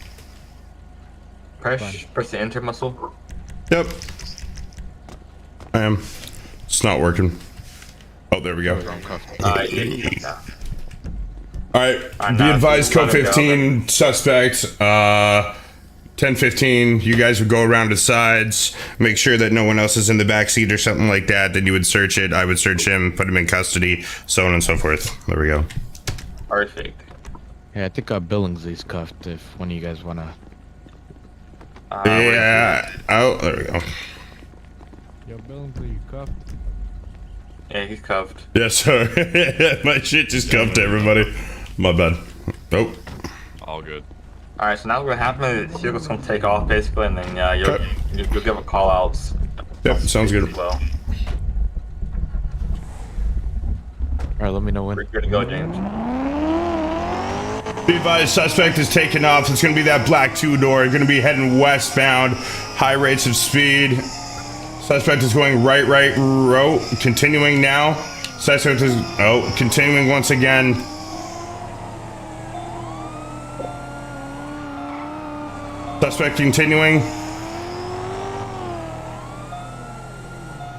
C: Press the enter muscle.
A: Yep. I am. It's not working. Oh, there we go.
C: Yeah.
A: Alright, be advised, code 15, suspect, 1015, you guys would go around to sides, make sure that no one else is in the back seat or something like that, then you would search it, I would search him, put him in custody, so on and so forth. There we go.
C: Perfect.
E: Yeah, I think Billingsley's cuffed if one of you guys wanna...
A: Yeah, oh, there we go.
F: Yo, Billingsley, you cuffed?
C: Yeah, he's cuffed.
A: Yes, sir. My shit just cuffed everybody. My bad. Nope.
G: All good.
C: Alright, so now what's gonna happen is the vehicle's gonna take off basically, and then you'll give a call outs.
A: Yep, sounds good.
C: Well,
E: Alright, let me know when.
C: we're good to go, James.
A: Be advised, suspect is taking off. It's gonna be that black 2-door. Gonna be heading westbound. High rates of speed. Suspect is going right, continuing now. Suspect is, continuing once again. Suspect continuing.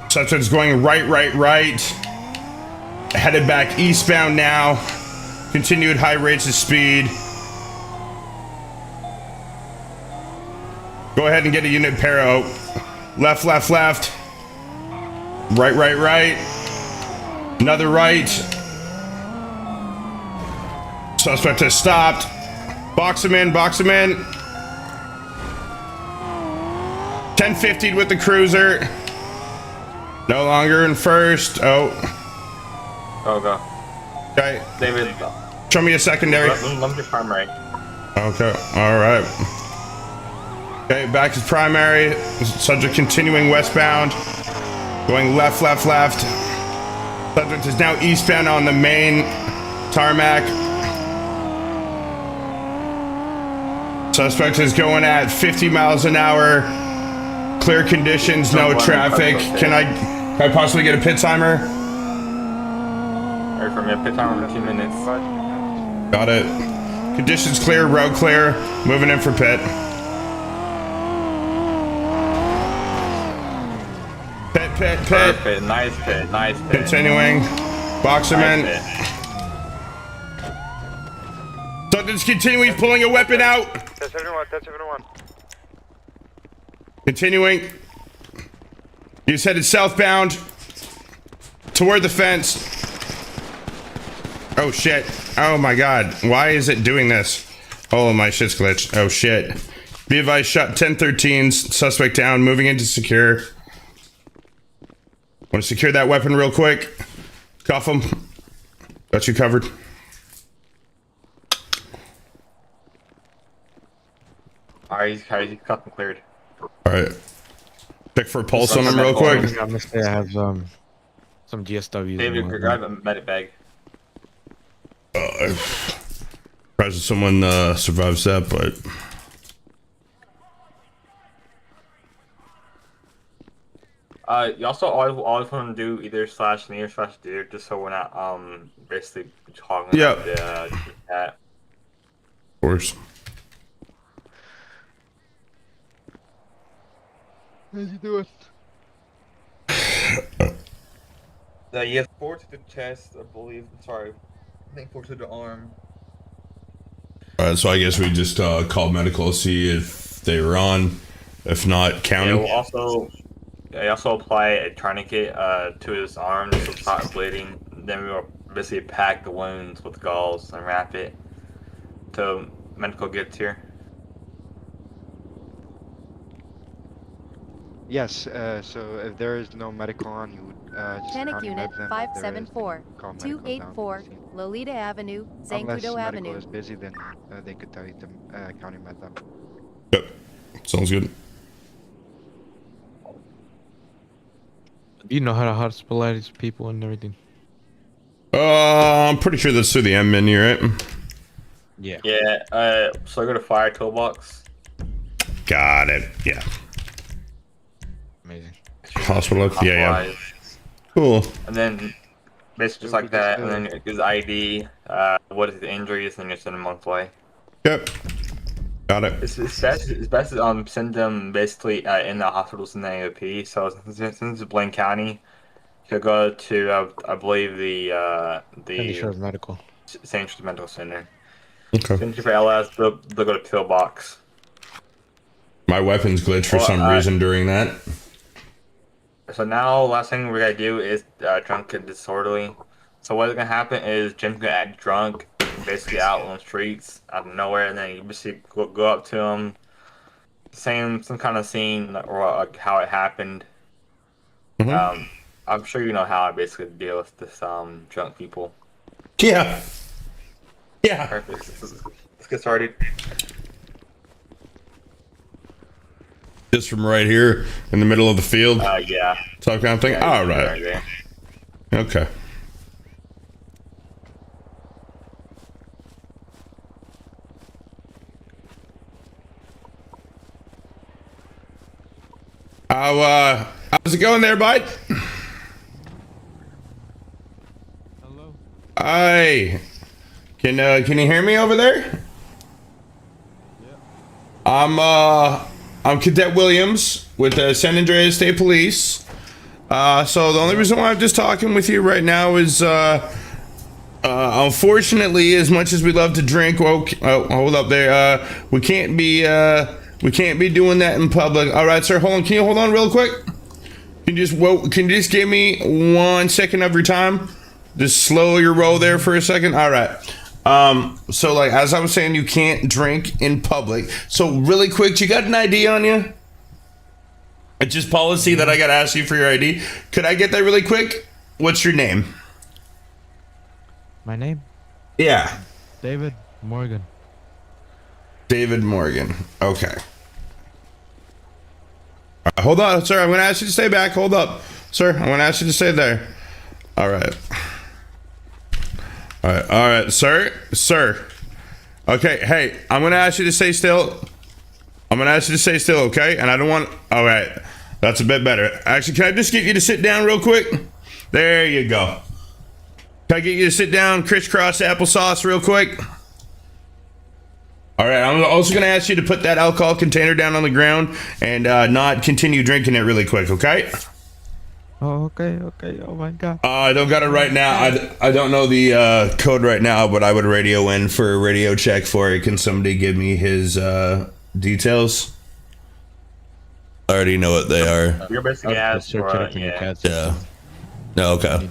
A: Suspect is going right. Headed back eastbound now. Continued high rates of speed. Go ahead and get a unit para. Left. Right. Another right. Suspect has stopped. Box him in. 1050 with the cruiser. No longer in first.
C: Oh, go.
A: Okay.
C: David,
A: Show me a secondary.
C: let me do primary.
A: Okay. All right. Okay, back to primary. Subject continuing westbound. Going left. Subject is now eastbound on the main tarmac. Suspect is going at 50 miles an hour. Clear conditions, no traffic. Can I possibly get a pit timer?
C: Alright, for me, a pit timer for 2 minutes.
A: Got it. Conditions clear, road clear. Moving in for pit. Pit.
C: Perfect. Nice pit.
A: Continuing. Boxerman.
C: Nice pit.
A: Subject's continuing. He's pulling a weapon out.
D: That's everyone.
A: Continuing. He's headed southbound toward the fence. Oh shit. Oh my god. Why is it doing this? Oh, my shit's glitched. Oh shit. Be advised, shot 10-13s. Suspect down. Moving into secure. Want to secure that weapon real quick? Cuff him. Got you covered.
C: Alright, he's cuffed and cleared.
A: Alright. Check for a pulse on him real quick.
E: I'm gonna say I have some GSWs.
C: David, grab a medic bag.
A: Surprised someone survives that, but
C: You also always want to do either slash near slash deer, just so we're not basically hogging
A: Yeah.
C: up the cat.
A: of course.
D: How's he doing?
C: He has 4 to the chest, I believe. Sorry, I think 4 to the arm.
A: Alright, so I guess we just call medical, see if they were on. If not, county.
C: He also apply a tourniquet to his arm to stop bleeding. Then we will basically pack the wounds with gauze and wrap it till medical gets here.
D: Yes, so if there is no medical on, you would just
G: Panic
D: county
G: Unit
D: med them. If there is,
G: 574,
D: then call medical down to
G: 284,
D: the scene.
G: Lolita Avenue,
D: Unless
G: Zancudo
D: medical
G: Avenue.
D: is busy, then they could tell you to county med them.
A: Yep. Sounds good.
E: Do you know how to hospitalize people and everything?
A: I'm pretty sure that's through the M menu, right?
E: Yeah.
C: Yeah. So I go to fire toolbox.
A: Got it. Yeah.
E: Amazing.
A: Hospital. Yeah.
C: Hospitalized.
A: Cool.
C: And then basically just like that, and then his ID, what is the injuries, and then you send him on the way.
A: Yep. Got it.
C: It's best to send them basically in the hospitals in the AOP. So since it's Blaine County, you go to I believe the
E: Sandy Shores Medical.
C: Centurion Medical Center.
A: Okay.
C: Centurion for LS, they'll go to pillbox.
A: My weapons glitched for some reason during that.
C: So now, last thing we're gonna do is drunk and disorderly. So what's gonna happen is Jim's gonna act drunk, basically out on the streets, out of nowhere, and then you basically go up to him, some kind of scene or like how it happened.
A: Mhm.
C: I'm sure you know how I basically deal with this drunk people.
A: Yeah. Yeah.
C: Perfect. Let's get started.
A: Just from right here in the middle of the field.
C: Yeah.
A: Top kind of thing. All right.
C: Right there.
A: Okay. How's it going there, bud?
F: Hello?
A: Hi. Can you hear me over there?
F: Yeah.
A: I'm Cadet Williams with the San Andreas State Police. So the only reason why I'm just talking with you right now is, unfortunately, as much as we love to drink, hold up there. We can't be doing that in public. All right, sir. Hold on. Can you hold on real quick? Can you just give me 1 second of your time? Just slow your roll there for a second. All right. So like as I was saying, you can't drink in public. So really quick, do you got an ID on you? It's just policy that I gotta ask you for your ID. Could I get that really quick? What's your name?
F: My name?
A: Yeah.
F: David Morgan.
A: David Morgan. Okay. Hold on, sir. I'm gonna ask you to stay back. Hold up, sir. I'm gonna ask you to stay there. All right. All right, sir. Okay, hey, I'm gonna ask you to stay still. Okay? And I don't want. All right, that's a bit better. Actually, can I just get you to sit down real quick? There you go. Can I get you to sit down, crisscross applesauce, real quick? All right, I'm also gonna ask you to put that alcohol container down on the ground and not continue drinking it really quick, okay?
F: Oh, okay. Oh my god.
A: I don't got it right now. I don't know the code right now, but I would radio in for a radio check for it. Can somebody give me his details? I already know what they are.
C: You're basically asked for
A: Yeah. No, okay.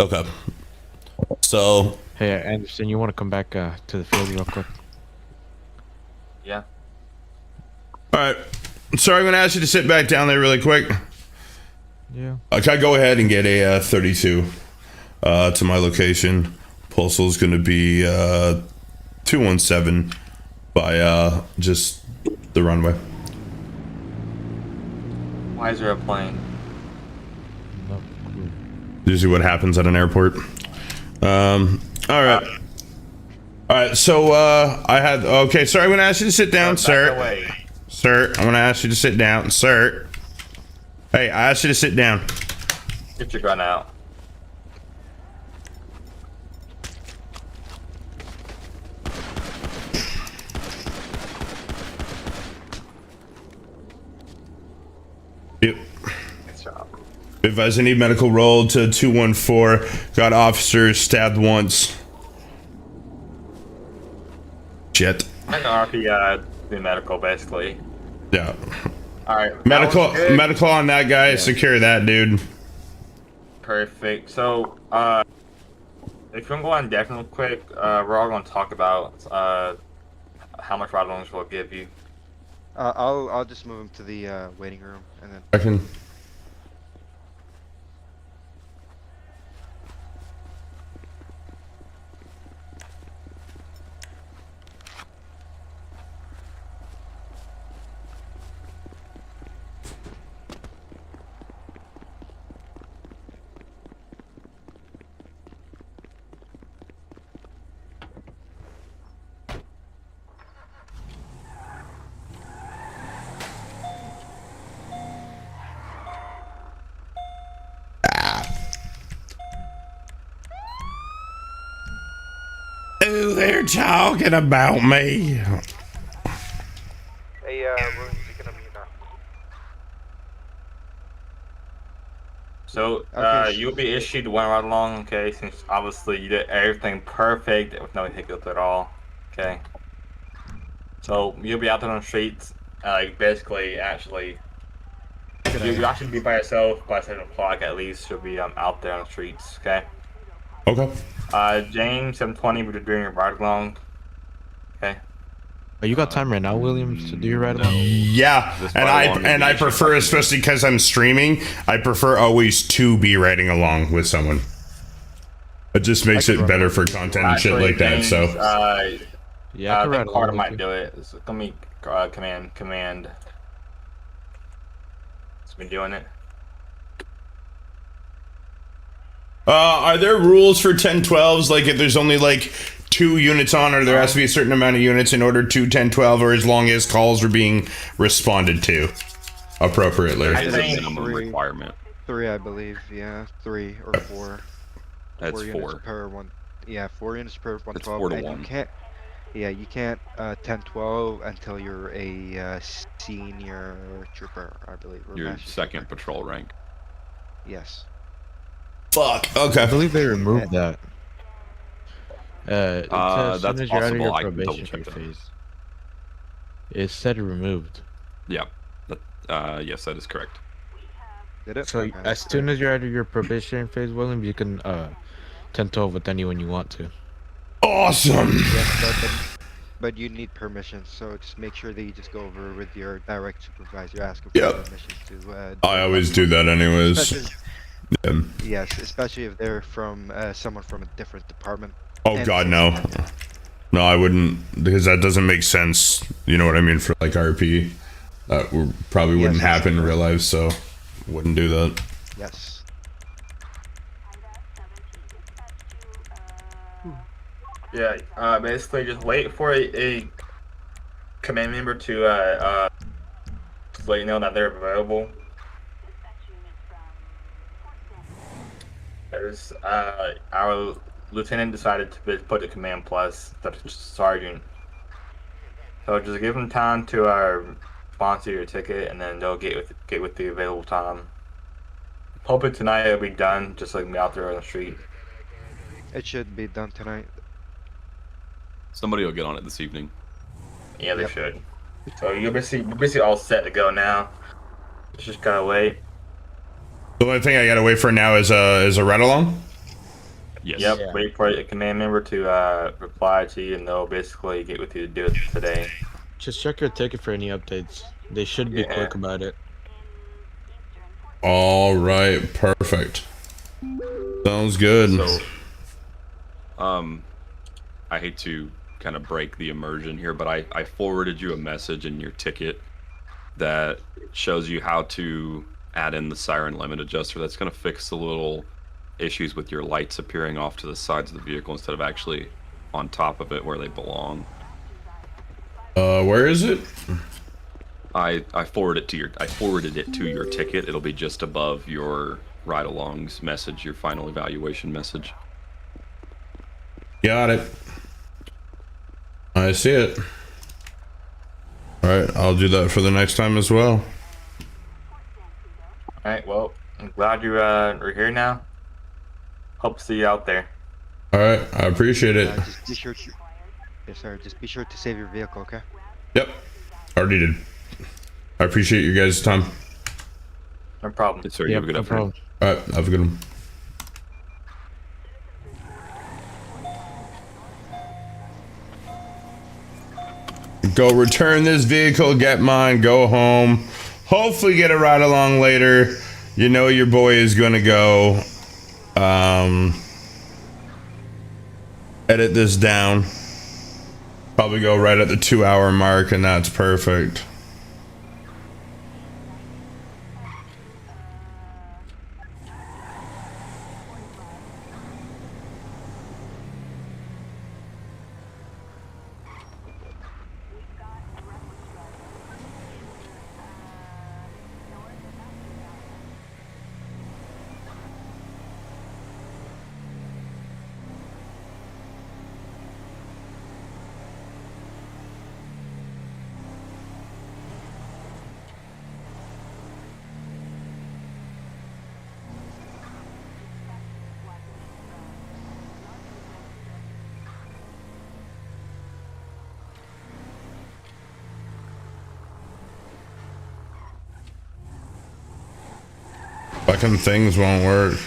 A: Okay. So.
E: Hey, Anderson, you want to come back to the field real quick?
C: Yeah.
A: All right. Sorry, I'm gonna ask you to sit back down there really quick.
F: Yeah.
A: Can I go ahead and get a 32 to my location? Postal's gonna be 217 by just the runway.
C: Why is there a plane?
F: No clue.
A: Usually what happens at an airport. All right, so okay, sir, I'm gonna ask you to sit down, sir. Sir, I'm gonna ask you to sit down, sir. Hey, I asked you to sit down.
C: Get your gun out.
A: Yep.
C: Good job.
A: Advise any medical roll to 214. Got officers stabbed once. Shit.
C: I can RP do medical basically.
A: Yeah.
C: Alright.
A: Medical on that guy. Yeah. Secure that dude.
C: Perfect. So, if you can go on deck real quick, we're all going to talk about how much ride-alongs we'll give you.
D: I'll just move him to the waiting room and then.
A: I can. Oh, they're talking about me.
D: Hey, we're speaking of you now.
C: So,
D: Okay,
C: you'll be issued one ride along, okay, since obviously you did everything perfect with no hiccups at all, okay? So, you'll be out there on the streets, basically, actually, you'll actually be by yourself by 7 o'clock at least, you'll be out there on the streets, okay?
A: Okay.
C: James, 720, we're doing your ride along, okay?
E: Oh, you got time right now, Williams, to do your ride along?
A: Yeah, and I prefer, especially because I'm streaming, I prefer always to be riding along with someone. It just makes it better for content and shit like that. So
E: yeah,
C: I think Carter might do it. It's gonna be command. It's been doing it.
A: Are there rules for 1012s? Like if there's only like 2 units on, or there has to be a certain amount of units in order to 1012, or as long as calls are being responded to appropriately?
G: There's a minimum requirement.
D: 3, I believe. Yeah, 3 or 4.
G: That's
D: 4 units per one. Yeah, 4 units per 112.
G: It's 4 to
D: and
G: 1.
D: you can't 1012 until you're a senior trooper, I believe. or
G: Your
D: master
G: second
D: trooper.
G: patrol rank.
D: Yes.
A: Fuck.
E: I
A: Okay.
E: believe they removed that. It says as
G: That's
E: soon as you're out of your
G: possible. I can double
E: probation
G: check that.
E: phase. It said removed.
G: Yeah. Yes, that is correct.
D: Did it?
E: So
D: Okay,
E: as
D: that's
E: soon
D: good.
E: as you're out of your probation phase, William, you can 10-12 with anyone you want to.
A: Awesome.
D: Yes, but you need permission, so just make sure that you just go over with your direct supervisor, ask him for
A: Yep.
D: permission to.
A: I always do that anyways.
D: Especially,
A: Yeah.
D: yes, especially if they're from someone from a different department.
A: Oh
D: And
A: god,
D: so-
A: no. No, I wouldn't, because that doesn't make sense. You know what I mean, for like RP. That probably wouldn't
D: Yes, that's
A: happen in real
D: correct.
A: life, so wouldn't do that.
D: Yes.
C: Yeah, basically just wait for a command member to let you know that they're available. There's our lieutenant decided to put the command plus the sergeant. So just give them time to sponsor your ticket, and then they'll get with the available time. Hoping tonight it'll be done, just like me out there on the street.
D: It should be done tonight.
G: Somebody will get on it this evening.
C: Yeah, they
D: Yep.
C: should. So you're basically all set to go now. Just gotta wait.
A: The only thing I gotta wait for now is a ride along.
G: Yes.
C: Yep,
E: Yeah.
C: wait for a command member to reply to you, and they'll basically get with you to do it today.
E: Just check your ticket for any updates. They should be
C: Yeah.
E: quick about it.
A: All right, perfect. Sounds good.
G: So, I hate to kind of break the immersion here, but I forwarded you a message in your ticket that shows you how to add in the siren limit adjuster. That's going to fix the little issues with your lights appearing off to the sides of the vehicle instead of actually on top of it where they belong.
A: Where is it?
G: I forwarded it to your ticket. It'll be just above your ride-alongs message, your final evaluation message.
A: Got it. I see it. All right, I'll do that for the next time as well.
C: All right. Well, I'm glad you are here now. Hope to see you out there.
A: All right, I appreciate it.
D: Just be sure to. Yes, sir. Just be sure to save your vehicle, okay?
A: Yep, already did. I appreciate you guys' time.
C: No problem.
G: Yes, sir. You have a good afternoon.
A: All right, have a good one. Go return this vehicle, get mine, go home. Hopefully get a ride along later. You know your boy is gonna go edit this down. Probably go right at the 2-hour mark, and that's perfect. Fucking things won't work.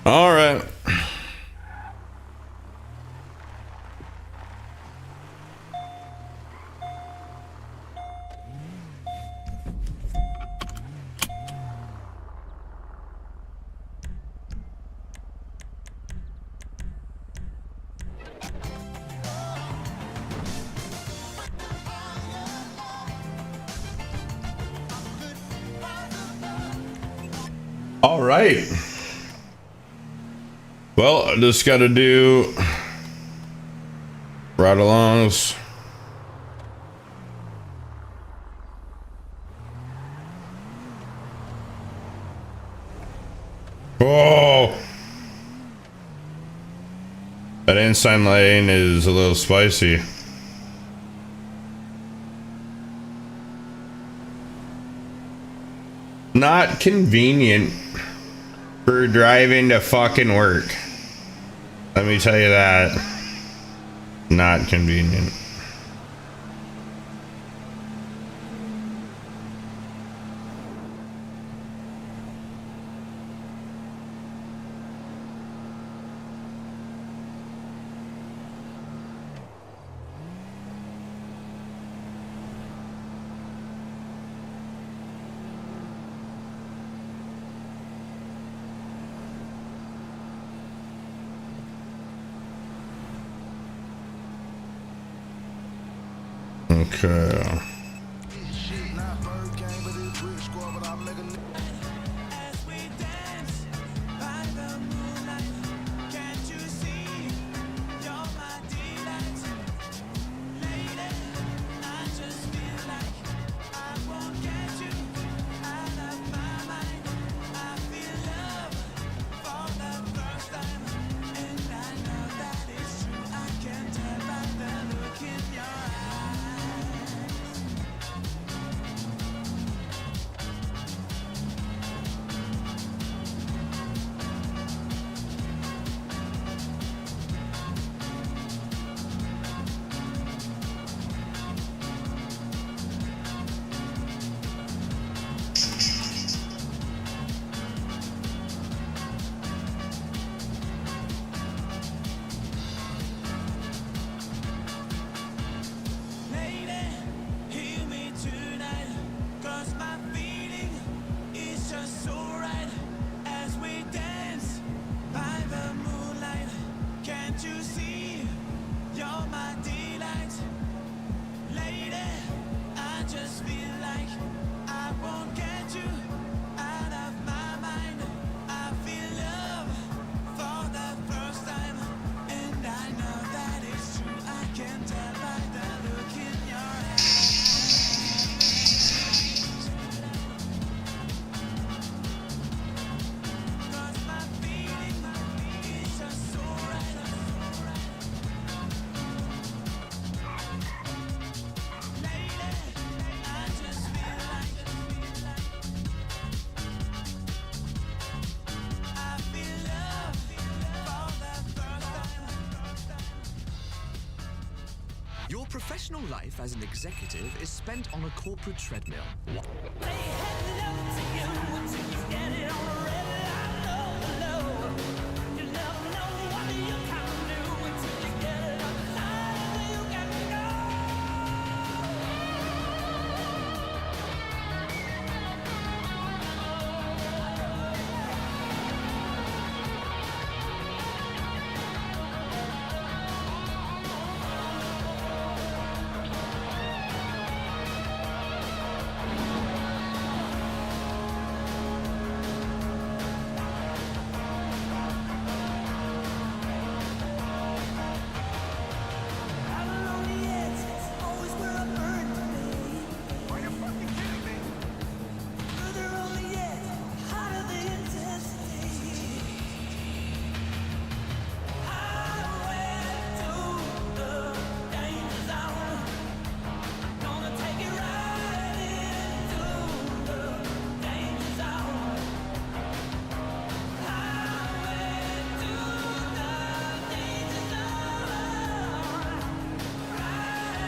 A: All right. All right. Well, I just got to do ride-alongs. stance sign lighting is a little spicy. Not convenient for driving to fucking work. Let me tell you that. Not convenient. Okay.
H: Your professional life as an executive is spent on a corporate treadmill.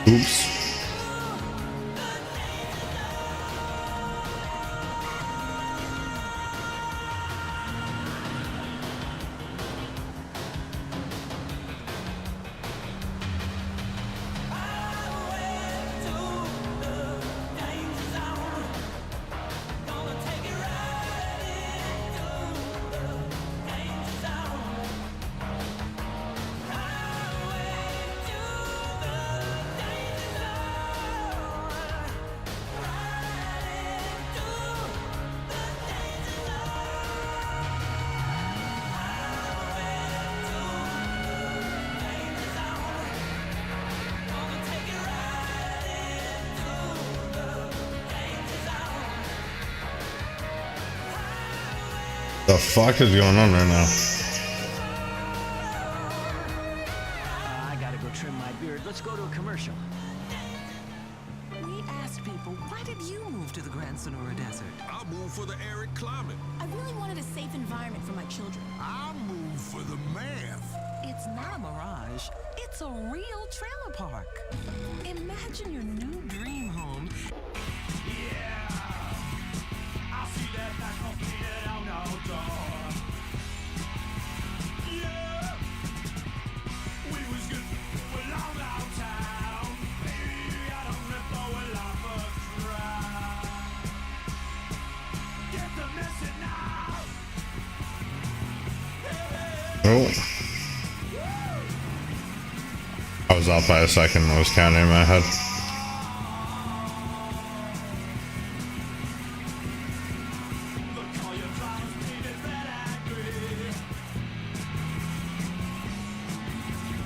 A: Oops. The fuck is going on right now?
H: to a commercial. We asked people, why did you move to the Grand Sonora Desert?
B: I moved for the arid climate.
I: I really wanted a safe environment for my children.
B: I moved for the math.
H: It's not a mirage. It's a real trailer park. Imagine your new dream home.
J: Yeah, I see that back completed out now, door. Yeah, we was good for a long, long time. Baby, I don't know for a life of try. Get the message now.
A: Oh. I was off by a second. I was counting in my head.
J: Look, all your drives painted red and green.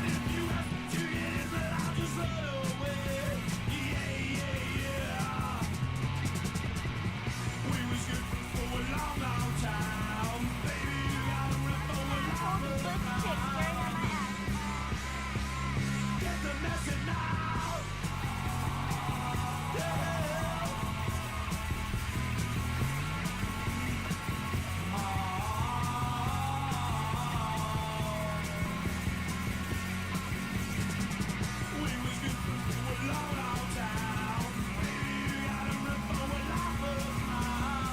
J: If you have to get it, then I'll just run away. Yeah, yeah, yeah. We was good for a long, long time. Baby, you gotta rip for a long, long time. Get the message now. Yeah. We was good for a long, long time. Baby, you gotta rip for a life of mine.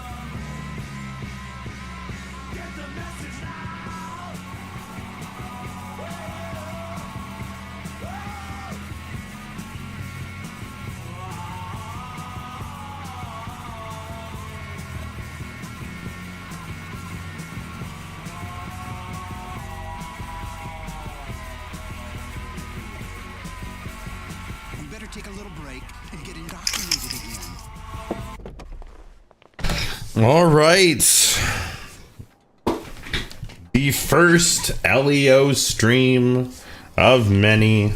J: Get the message now.
H: We better take a little break and get indoctrinated again.
A: All right. The first LEO stream of many